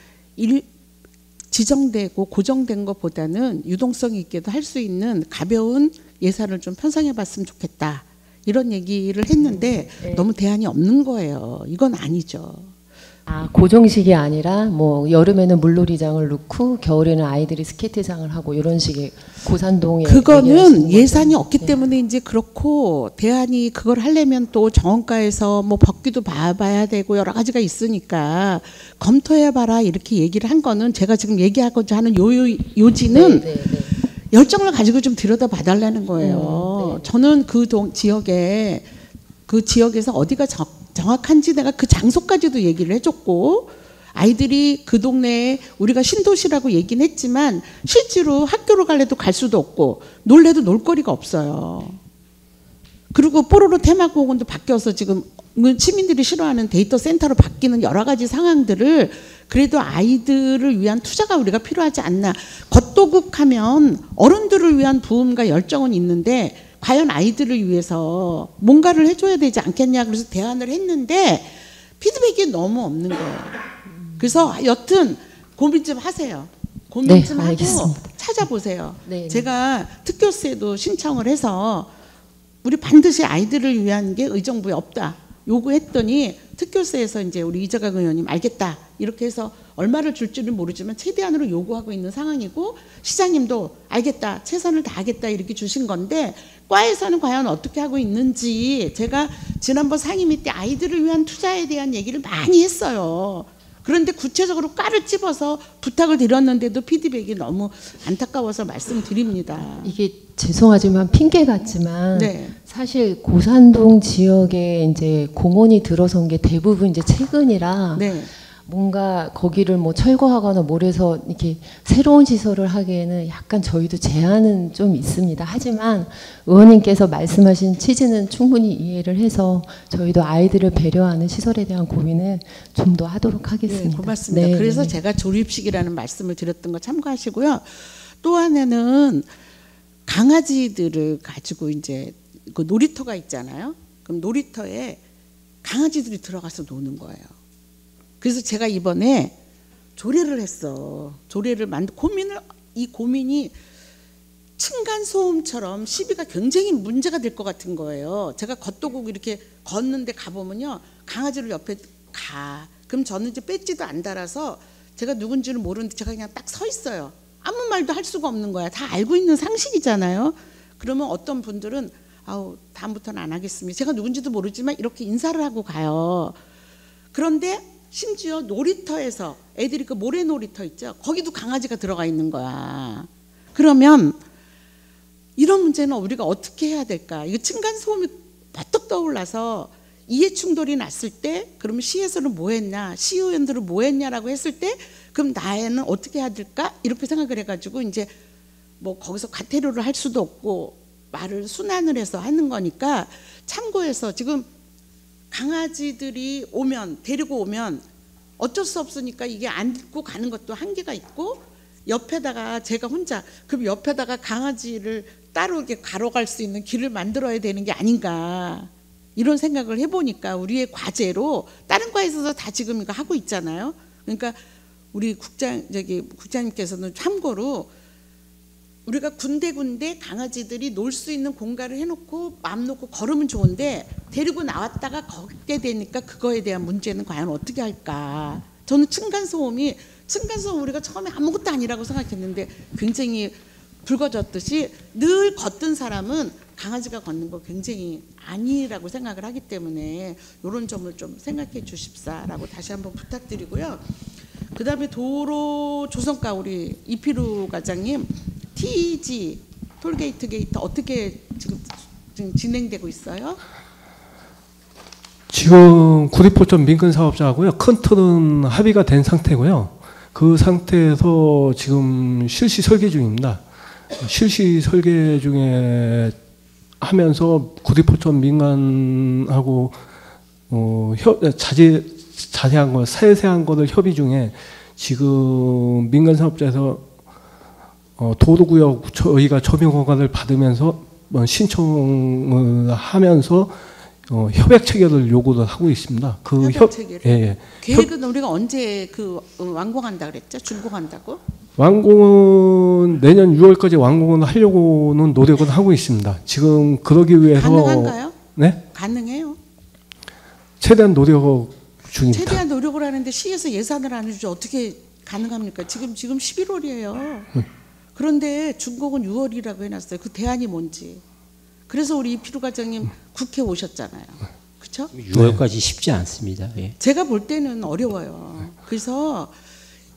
지정되고 고정된 것보다는 유동성 있게도 할 수 있는 가벼운 예산을 좀 편성해봤으면 좋겠다. 이런 얘기를 했는데 너무 대안이 없는 거예요. 이건 아니죠. 고정식이 아니라 여름에는 물놀이장을 넣고 겨울에는 아이들이 스케이트장을 하고 이런 식의 고산동에 그거는 예산이 없기 때문에 이제 그렇고 대안이 그걸 하려면 또 정원가에서 법규도 봐야 되고 여러 가지가 있으니까 검토해봐라 이렇게 얘기를 한 거는 제가 지금 얘기하고자 하는 요지는 열정을 가지고 좀 들여다봐달라는 거예요. 저는 그 지역에서 어디가 정확한지 내가 그 장소까지도 얘기를 해줬고 아이들이 그 동네에 우리가 신도시라고 얘기는 했지만 실제로 학교를 갈래도 갈 수도 없고 놀래도 놀거리가 없어요. 그리고 뽀로로 테마공원도 바뀌어서 지금 시민들이 싫어하는 데이터 센터로 바뀌는 여러 가지 상황들을 그래도 아이들을 위한 투자가 우리가 필요하지 않나. 겉도국 하면 어른들을 위한 부음과 열정은 있는데 과연 아이들을 위해서 뭔가를 해줘야 되지 않겠냐. 그래서 대안을 했는데 피드백이 너무 없는 거예요. 그래서 여튼 고민 좀 하세요. 고민 좀 하고 찾아보세요. 네. 제가 특교수에도 신청을 해서 우리 반드시 아이들을 위한 게 의정부에 없다 요구했더니 특교수에서 이제 우리 이재각 의원님 알겠다 이렇게 해서 얼마를 줄지는 모르지만 최대한으로 요구하고 있는 상황이고 시장님도 알겠다 최선을 다하겠다 이렇게 주신 건데 과에서는 과연 어떻게 하고 있는지 제가 지난번 상임위 때 아이들을 위한 투자에 대한 얘기를 많이 했어요. 그런데 구체적으로 과를 찝어서 부탁을 드렸는데도 피드백이 너무 안타까워서 말씀드립니다. 이게 죄송하지만 핑계 같지만 네. 사실 고산동 지역에 이제 공원이 들어선 게 대부분 이제 최근이라 네. 뭔가 거기를 뭐 철거하거나 뭘해서 이렇게 새로운 시설을 하기에는 약간 저희도 제한은 좀 있습니다. 하지만 의원님께서 말씀하신 취지는 충분히 이해를 해서 저희도 아이들을 배려하는 시설에 대한 고민을 좀 더 하도록 하겠습니다. 네, 고맙습니다. 네, 그래서 네. 제가 조립식이라는 말씀을 드렸던 거 참고하시고요. 또 하나는 강아지들을 가지고 이제 그 놀이터가 있잖아요. 그럼 놀이터에 강아지들이 들어가서 노는 거예요. 그래서 제가 이번에 조례를 했어. 조례를 이 고민이 층간소음처럼 시비가 굉장히 문제가 될 것 같은 거예요. 제가 겉도국 이렇게 걷는데 가보면요. 강아지를 옆에 가. 그럼 저는 이제 배지도 안 달아서 제가 누군지는 모르는데 제가 그냥 딱 서 있어요. 아무 말도 할 수가 없는 거야. 다 알고 있는 상식이잖아요. 그러면 어떤 분들은 아우 다음부터는 안 하겠습니다. 제가 누군지도 모르지만 이렇게 인사를 하고 가요. 그런데 심지어 놀이터에서 애들이 그 모래 놀이터 있죠. 거기도 강아지가 들어가 있는 거야. 그러면 이런 문제는 우리가 어떻게 해야 될까? 이거 층간소음이 버떡 떠올라서 이해 충돌이 났을 때 그러면 시에서는 뭐 했냐? 시의원들은 뭐 했냐라고 했을 때 그럼 나에는 어떻게 해야 될까? 이렇게 생각을 해가지고 이제 뭐 거기서 과태료를 할 수도 없고 말을 순환을 해서 하는 거니까 참고해서 지금 강아지들이 오면 데리고 오면 어쩔 수 없으니까 이게 안고 가는 것도 한계가 있고 옆에다가 제가 혼자 그럼 옆에다가 강아지를 따로 이렇게 가로갈 수 있는 길을 만들어야 되는 게 아닌가 이런 생각을 해보니까 우리의 과제로 다른 과에서 다 지금 이거 하고 있잖아요. 그러니까 우리 국장님께서는 참고로 우리가 군데군데 강아지들이 놀 수 있는 공간을 해놓고 마음 놓고 걸으면 좋은데 데리고 나왔다가 걷게 되니까 그거에 대한 문제는 과연 어떻게 할까. 저는 층간소음 우리가 처음에 아무것도 아니라고 생각했는데 굉장히 붉어졌듯이 늘 걷던 사람은 강아지가 걷는 거 굉장히 아니라고 생각을 하기 때문에 이런 점을 좀 생각해 주십사라고 다시 한번 부탁드리고요. 그 다음에 도로 조성과 우리 이필우 과장님 TG 톨게이트 게이트 어떻게 지금 진행되고 있어요? 지금 구리포천 민간 사업자하고요. 큰 틀은 합의가 된 상태고요. 그 상태에서 지금 실시 설계 중입니다. 실시 설계 중에 하면서 구리포천 민간하고 자세한 거, 세세한 것을 협의 중에 지금 민간 사업자에서 도로구역 저희가 점용 허가를 받으면서 신청을 하면서 협약 체결을 요구를 하고 있습니다. 그 협약 체결. 예. 계획은 우리가 언제 완공한다 그랬죠? 준공한다고? 완공은 내년 6월까지 완공은 하려고는 노력은 하고 있습니다. 지금 그러기 위해서 가능한가요? 네? 가능해요. 최대한 노력 중입니다. 최대한 노력을 하는데 시에서 예산을 안 해주죠. 어떻게 가능합니까? 지금 11월이에요. 그런데 준공은 6월이라고 해놨어요. 그 대안이 뭔지. 그래서 우리 이필우 과장님 국회 오셨잖아요. 그렇죠? 6월까지 쉽지 않습니다. 예. 제가 볼 때는 어려워요. 그래서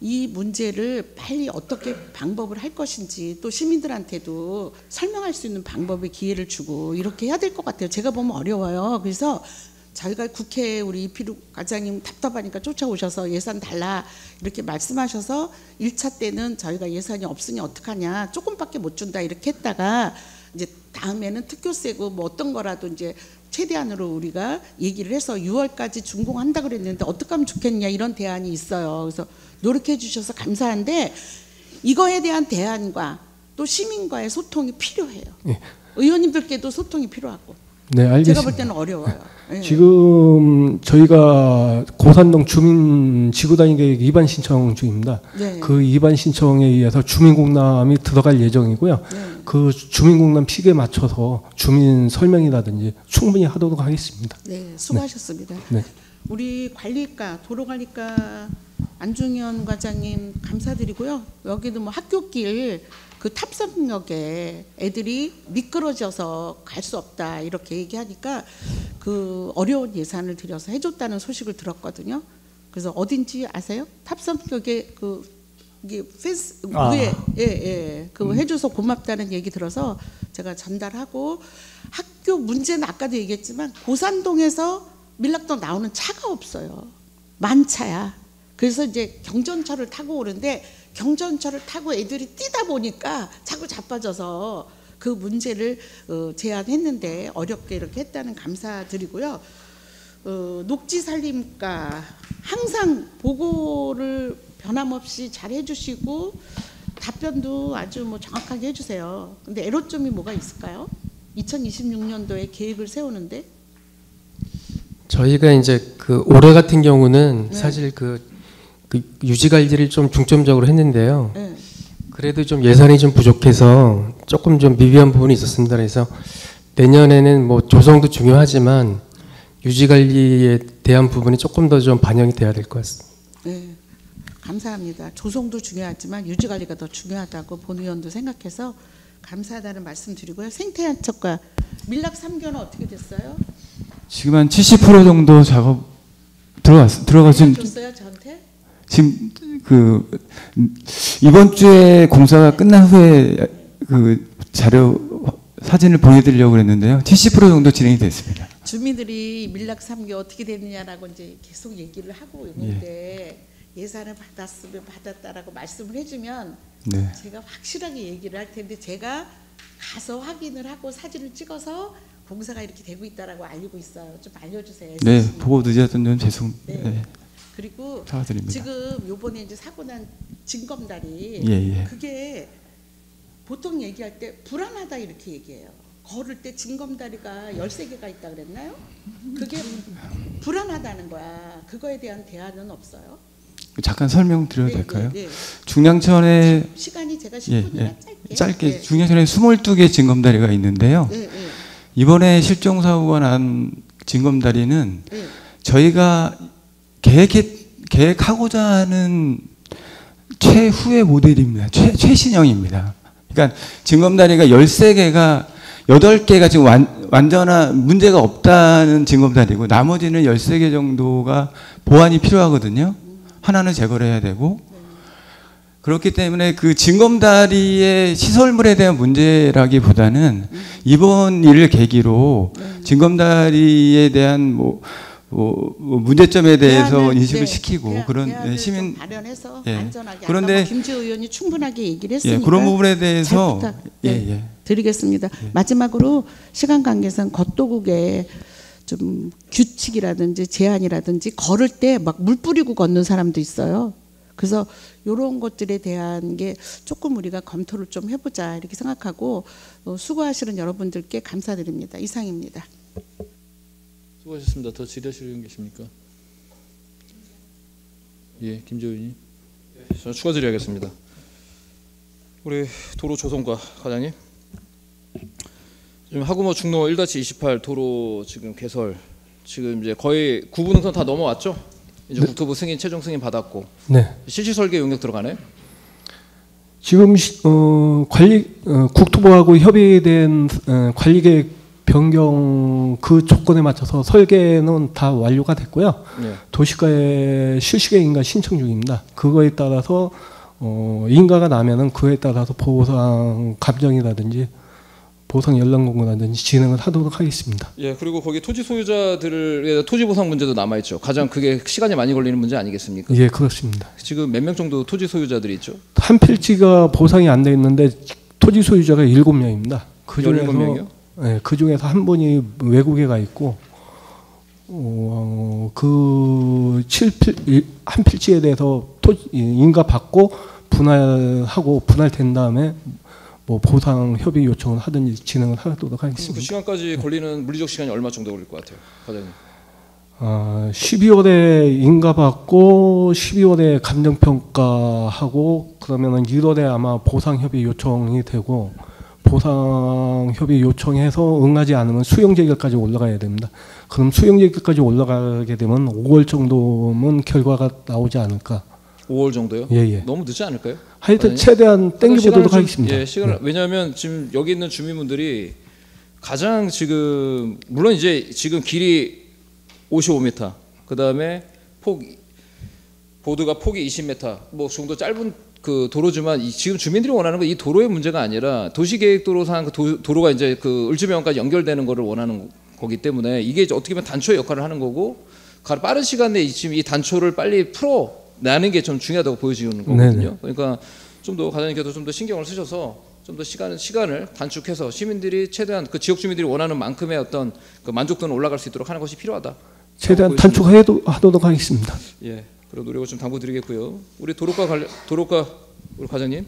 이 문제를 빨리 어떻게 방법을 할 것인지 또 시민들한테도 설명할 수 있는 방법의 기회를 주고 이렇게 해야 될 것 같아요. 제가 보면 어려워요. 그래서 저희가 국회에 우리 이필우 과장님 답답하니까 쫓아오셔서 예산 달라 이렇게 말씀하셔서 1차 때는 저희가 예산이 없으니 어떡하냐, 조금밖에 못 준다 이렇게 했다가 이제 다음에는 특교세고 뭐 어떤 거라도 이제 최대한으로 우리가 얘기를 해서 6월까지 준공한다 그랬는데 어떻게 하면 좋겠냐 이런 대안이 있어요. 그래서 노력해 주셔서 감사한데 이거에 대한 대안과 또 시민과의 소통이 필요해요. 예. 의원님들께도 소통이 필요하고. 네, 알겠습니다. 제가 볼 때는 어려워요. 예. 지금 저희가 고산동 주민 지구단위 계획 위반 신청 중입니다. 네. 그 위반 신청에 의해서 주민공람이 들어갈 예정이고요. 네. 그 주민공람 픽에 맞춰서 주민 설명이라든지 충분히 하도록 하겠습니다. 네, 수고하셨습니다. 네. 우리 관리과, 도로관리과 안중현 과장님 감사드리고요. 여기도 뭐 학교길 그 탑승역에 애들이 미끄러져서 갈 수 없다 이렇게 얘기하니까 그 어려운 예산을 들여서 해줬다는 소식을 들었거든요. 그래서 어딘지 아세요? 탑승역에 그 이게 펜스 위에 그 해줘서 고맙다는 얘기 들어서 제가 전달하고 학교 문제는 아까도 얘기했지만 고산동에서 밀락동 나오는 차가 없어요. 만차야. 그래서 이제 경전철을 타고 오는데 경전철을 타고 애들이 뛰다 보니까 자꾸 자빠져서 그 문제를 제안했는데 어렵게 이렇게 했다는 감사드리고요. 녹지살림과 항상 보고를 변함없이 잘 해주시고 답변도 아주 뭐 정확하게 해주세요. 근데 애로점이 뭐가 있을까요? 2026년도에 계획을 세우는데 저희가 이제 그 올해 같은 경우는 네. 사실 그 유지 관리를 좀 중점적으로 했는데요. 네. 그래도 좀 예산이 좀 부족해서 조금 좀 미비한 부분이 있었습니다. 그래서 내년에는 뭐 조성도 중요하지만 유지 관리에 대한 부분이 조금 더 좀 반영이 돼야 될 것 같습니다. 네, 감사합니다. 조성도 중요하지만 유지 관리가 더 중요하다고 본 의원도 생각해서 감사하다는 말씀 드리고요. 생태안척과 밀락 3교는 어떻게 됐어요? 지금 한 70% 정도 작업 들어가신 줬어요 저한테? 지금 그 이번 주에 공사가 끝난 후에 그 자료 사진을 보내드리려고 그랬는데요. 70% 정도 진행이 됐습니다. 주민들이 밀락 3교 어떻게 됐느냐라고 이제 계속 얘기를 하고 있는데 예산을 받았으면 받았다라고 말씀을 해주면 네. 제가 확실하게 얘기를 할 텐데 제가 가서 확인을 하고 사진을 찍어서 공사가 이렇게 되고 있다라고 알고 있어요. 좀 알려주세요. 네, 보고 늦었던 점 죄송. 네. 네. 그리고 사과드립니다. 지금 요번에 이제 사고 난 징검다리 예. 그게 보통 얘기할 때 불안하다 이렇게 얘기해요. 걸을 때 징검다리가 13개가 있다 그랬나요? 그게 불안하다는 거야. 그거에 대한 대안은 없어요? 잠깐 설명드려도 될까요? 네. 중량천에 시간이 제가 10분이나 짧게 네. 중량천에 22개 징검다리가 있는데요. 네. 이번에 실종 사고가 난 징검다리는 네. 저희가 계획하고자 하는 최후의 모델입니다. 최신형입니다. 그러니까 징검다리가 13개가 8개가 지금 완전한 문제가 없다는 징검다리고 나머지는 13개 정도가 보완이 필요하거든요. 하나는 제거를 해야 되고 그렇기 때문에 그 징검다리의 시설물에 대한 문제라기보다는 이번 일을 계기로 징검다리에 대한 문제점에 대해서 인식을 시키고 그런 시민 발현해서 예. 안전하게 그런데 김재 의원이 충분하게 얘기를 했으니까 그런 부분에 대해서 드리겠습니다. 마지막으로 시간 관계상 겉도국에 좀 규칙이라든지 제한이라든지 걸을 때 막 물 뿌리고 걷는 사람도 있어요. 그래서 이런 것들에 대한 게 조금 우리가 검토를 좀 해보자 이렇게 생각하고 수고하시는 여러분들께 감사드립니다. 이상입니다. 수고하셨습니다. 더 질의하실 의원 계십니까? 예, 김재 의원님. 저는 추가 질의하겠습니다. 우리 도로조성과 과장님. 지금 하구모 중로 1-28 도로 지금 개설 지금 이제 거의 9분은 다 넘어왔죠? 이제 국토부 승인 최종 승인 받았고. 네. 실시 설계 용역 들어가나요? 지금 국토부하고 협의된 관리계획 변경 그 조건에 맞춰서 설계는 다 완료가 됐고요. 네. 도시가에 실시계획 인가 신청 중입니다. 그거에 따라서 인가가 나면은 그에 따라서 보호상 감정이라든지 보상 연락 공고라든지 진행을 하도록 하겠습니다. 예, 그리고 거기 토지 소유자들의 토지 보상 문제도 남아 있죠. 가장 그게 시간이 많이 걸리는 문제 아니겠습니까? 예, 그렇습니다. 지금 몇 명 정도 토지 소유자들이 있죠? 한 필지가 보상이 안 돼 있는데 토지 소유자가 7명입니다. 그 중에서 17명이요? 예, 그 중에서 한 분이 외국에 가 있고 한 필지에 대해서 인가 받고 분할된 다음에 뭐 보상 협의 요청을 하든지 진행을 하도록 하겠습니다. 그 시간까지 걸리는 물리적 시간이 얼마 정도 걸릴 것 같아요, 과장님? 12월에 인가 받고 12월에 감정 평가하고 그러면은 1월에 아마 보상 협의 요청이 되고 보상 협의 요청해서 응하지 않으면 수용 재결까지 올라가야 됩니다. 그럼 수용 재결까지 올라가게 되면 5월 정도면 결과가 나오지 않을까? 5월 정도요? 예. 너무 늦지 않을까요? 하여튼 최대한 땡겨보도록 하겠습니다. 예, 시간을, 왜냐하면 지금 여기 있는 주민분들이 가장 지금 물론 이제 지금 길이 55m, 그 다음에 보드가 폭이 20m, 뭐 정도 짧은 그 도로지만 지금 주민들이 원하는 건 이 도로의 문제가 아니라 도시계획도로상 그 도로가 이제 그 을지명까지 연결되는 거를 원하는 거기 때문에 이게 이제 어떻게 보면 단초의 역할을 하는 거고 빠른 시간 내에 지금 이 단초를 빨리 풀어내는 게 좀 중요하다고 보여지는 거거든요. 네네. 그러니까 좀 더 과장님께서 좀 더 신경을 쓰셔서 좀 더 시간을 단축해서 시민들이 최대한 그 지역 주민들이 원하는 만큼의 어떤 그 만족도는 올라갈 수 있도록 하는 것이 필요하다. 최대한 단축하도록 하겠습니다. 예, 그런 노력을 좀 당부드리겠고요. 우리 도로과 우리 과장님.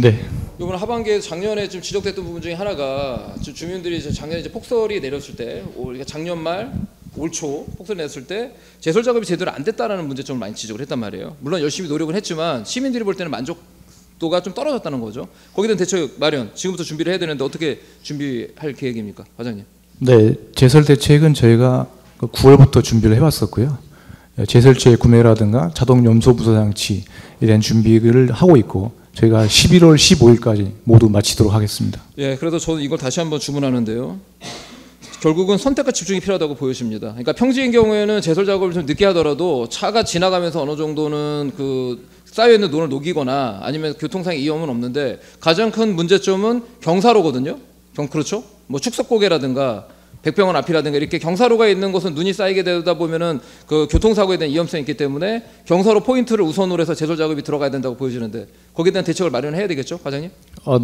네. 이번 하반기에 작년에 좀 지적됐던 부분 중에 하나가 지금 주민들이 작년에 이제 폭설이 내렸을 때, 작년 말 올 초 폭설이 내렸을 때 제설 작업이 제대로 안 됐다라는 문제점을 많이 지적을 했단 말이에요. 물론 열심히 노력은 했지만 시민들이 볼 때는 만족도가 좀 떨어졌다는 거죠. 거기에 대한 대책 마련 지금부터 준비를 해야 되는데 어떻게 준비할 계획입니까, 과장님? 네, 제설 대책은 저희가 9월부터 준비를 해왔었고요. 제설체 구매라든가 자동 염소 부서 장치에 대한 준비를 하고 있고 저희가 11월 15일까지 모두 마치도록 하겠습니다. 예, 그래서 저는 이걸 다시 한번 주문하는데요. 결국은 선택과 집중이 필요하다고 보여집니다. 그러니까 평지인 경우에는 제설 작업을 좀 늦게 하더라도 차가 지나가면서 어느 정도는 그 쌓여있는 논을 녹이거나 아니면 교통상의 위험은 없는데 가장 큰 문제점은 경사로거든요. 그렇죠? 뭐 축석고개라든가 백병원 앞이라든가 이렇게 경사로가 있는 곳은 눈이 쌓이게 되다 보면은 그 교통사고에 대한 위험성이 있기 때문에 경사로 포인트를 우선으로 해서 제설 작업이 들어가야 된다고 보여지는데 거기에 대한 대책을 마련해야 되겠죠, 과장님?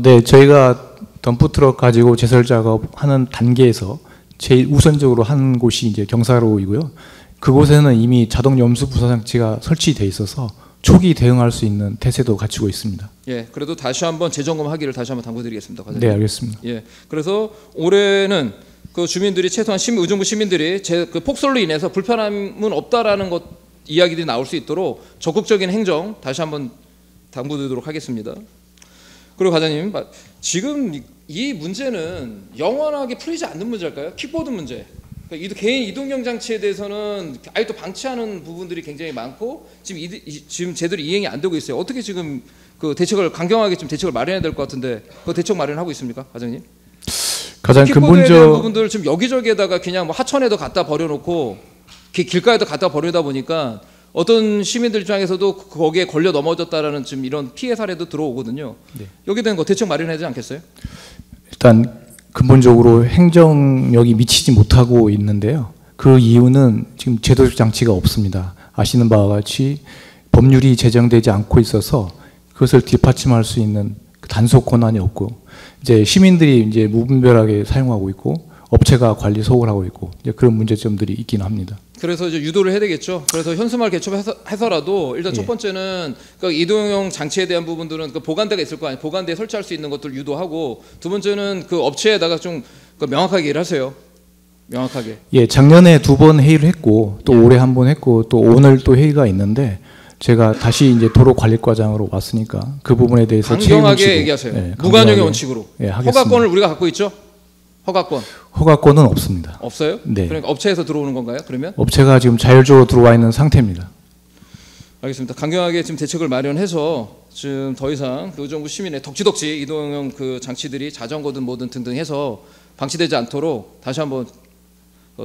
네, 저희가 덤프트럭 가지고 제설 작업하는 단계에서 제일 우선적으로 한 곳이 이제 경사로이고요. 그곳에는 이미 자동 염수 부서 장치가 설치돼 있어서 초기 대응할 수 있는 태세도 갖추고 있습니다. 예, 그래도 다시 한번 재점검하기를 다시 한번 당부드리겠습니다, 과장님. 네, 알겠습니다. 예, 그래서 올해는 그 주민들이 최소한 의정부 시민들이 그 폭설로 인해서 불편함은 없다라는 것 이야기들이 나올 수 있도록 적극적인 행정 다시 한번 당부드리도록 하겠습니다. 그리고 과장님, 지금 이 문제는 영원하게 풀리지 않는 문제일까요? 킥보드 문제. 그러니까 개인 이동경 장치에 대해서는 아직도 방치하는 부분들이 굉장히 많고 지금 제대로 이행이 안 되고 있어요. 어떻게 지금 그 대책을 강경하게 좀 대책을 마련해야 될 것 같은데 그 대책 마련하고 있습니까, 과장님? 가장 킥보드에 대한 부분들 지금 여기저기에다가 그냥 뭐 하천에도 갖다 버려놓고 길가에도 갖다 버리다 보니까 어떤 시민들 입장에서도 거기에 걸려 넘어졌다라는 지금 이런 피해 사례도 들어오거든요. 네. 여기에 대한 거 대책 마련해야 되지 않겠어요? 일단 근본적으로 행정력이 미치지 못하고 있는데요. 그 이유는 지금 제도적 장치가 없습니다. 아시는 바와 같이 법률이 제정되지 않고 있어서 그것을 뒷받침할 수 있는 단속 권한이 없고 이제 시민들이 이제 무분별하게 사용하고 있고 업체가 관리 소홀 하고 있고 이제 그런 문제점들이 있긴 합니다. 그래서 이제 유도를 해야 되겠죠. 그래서 현수막 개척해서라도 일단 첫 번째는 그 이동용 장치에 대한 부분들은 그 보관대가 있을 거 아니에요. 보관대에 설치할 수 있는 것들 유도하고 두 번째는 그 업체에다가 좀 명확하게 얘기를 하세요. 명확하게. 예, 작년에 2번 회의를 했고 또 올해 1번 했고 또 오늘 또 회의가 있는데 제가 다시 이제 도로관리과장으로 왔으니까 그 부분에 대해서 강경하게 얘기하세요. 네, 무관용의 원칙으로. 예, 하겠습니다. 허가권을 우리가 갖고 있죠? 허가권은 없습니다. 없어요? 네. 그러니까 업체에서 들어오는 건가요? 그러면? 업체가 지금 자율적으로 들어와 있는 상태입니다. 알겠습니다. 강경하게 지금 대책을 마련해서 지금 더 이상 의정부 시민의 덕지덕지 이동용 그 장치들이 자전거든 뭐든 등등 해서 방치되지 않도록 다시 한번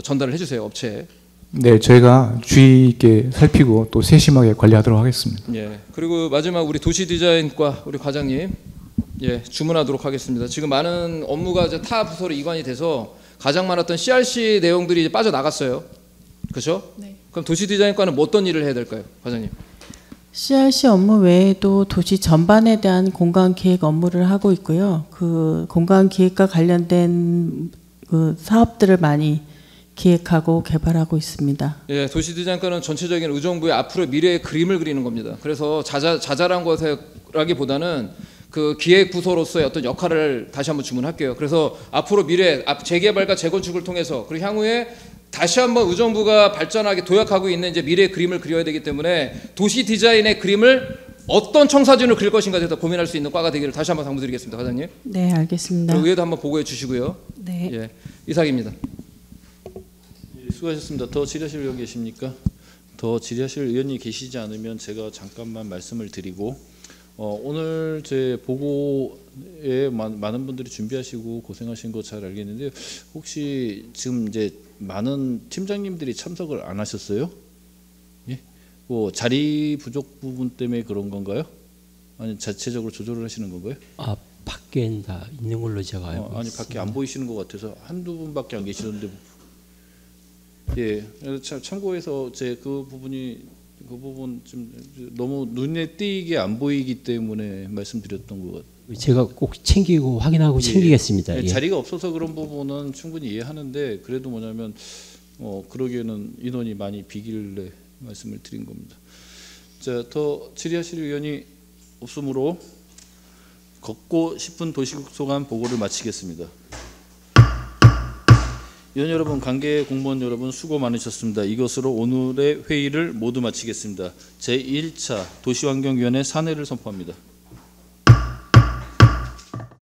전달을 해주세요, 업체에. 네, 저희가 주의 있게 살피고 또 세심하게 관리하도록 하겠습니다. 예. 그리고 마지막 우리 도시디자인과 우리 과장님. 예, 주문하도록 하겠습니다. 지금 많은 업무가 이제 타 부서로 이관이 돼서 가장 많았던 CRC 내용들이 이제 빠져나갔어요. 그렇죠? 네. 그럼 도시디자인과는 뭐 어떤 일을 해야 될까요, 과장님? CRC 업무 외에도 도시 전반에 대한 공간 기획 업무를 하고 있고요. 그 공간 기획과 관련된 그 사업들을 많이 기획하고 개발하고 있습니다. 예, 도시디자인과는 전체적인 의정부의 앞으로 미래의 그림을 그리는 겁니다. 그래서 자잘한 것이라기보다는 그 기획 부서로서의 어떤 역할을 다시 한번 주문할게요. 그래서 앞으로 미래 재개발과 재건축을 통해서 그리고 향후에 다시 한번 의정부가 발전하게 도약하고 있는 이제 미래의 그림을 그려야 되기 때문에 도시 디자인의 그림을 어떤 청사진으로 그릴 것인가에 대해서 고민할 수 있는 과가 되기를 다시 한번 당부드리겠습니다, 과장님. 네, 알겠습니다. 그리고 의회도 한번 보고해 주시고요. 네. 예, 이상입니다. 예, 수고하셨습니다. 더 질의하실 의원 계십니까? 더 질의하실 의원이 계시지 않으면 제가 잠깐만 말씀을 드리고 오늘 제 보고에 많은 분들이 준비하시고 고생하신 거 잘 알겠는데 혹시 지금 이제 많은 팀장님들이 참석을 안 하셨어요? 예? 뭐 자리 부족 부분 때문에 그런 건가요? 아니 자체적으로 조절을 하시는 건가요? 아 밖에 다 있는 걸로 제가 알고 아니 있습니다. 밖에 안 보이시는 것 같아서 한두 분밖에 안 계시던데. 예, 참고해서 제 그 부분 좀 너무 눈에 띄게 안 보이기 때문에 말씀드렸던 것 같아요. 제가 꼭 챙기고 확인하고 챙기겠습니다. 예. 예. 자리가 없어서 그런 부분은 충분히 이해하는데 그래도 뭐냐면 그러기에는 인원이 많이 비길래 말씀을 드린 겁니다. 자, 더 질의하실 의원이 없으므로 걷고 싶은 도시국 소관 보고를 마치겠습니다. 의원 여러분, 관계 공무원 여러분 수고 많으셨습니다. 이것으로 오늘의 회의를 모두 마치겠습니다. 제1차 도시환경위원회 산회를 선포합니다.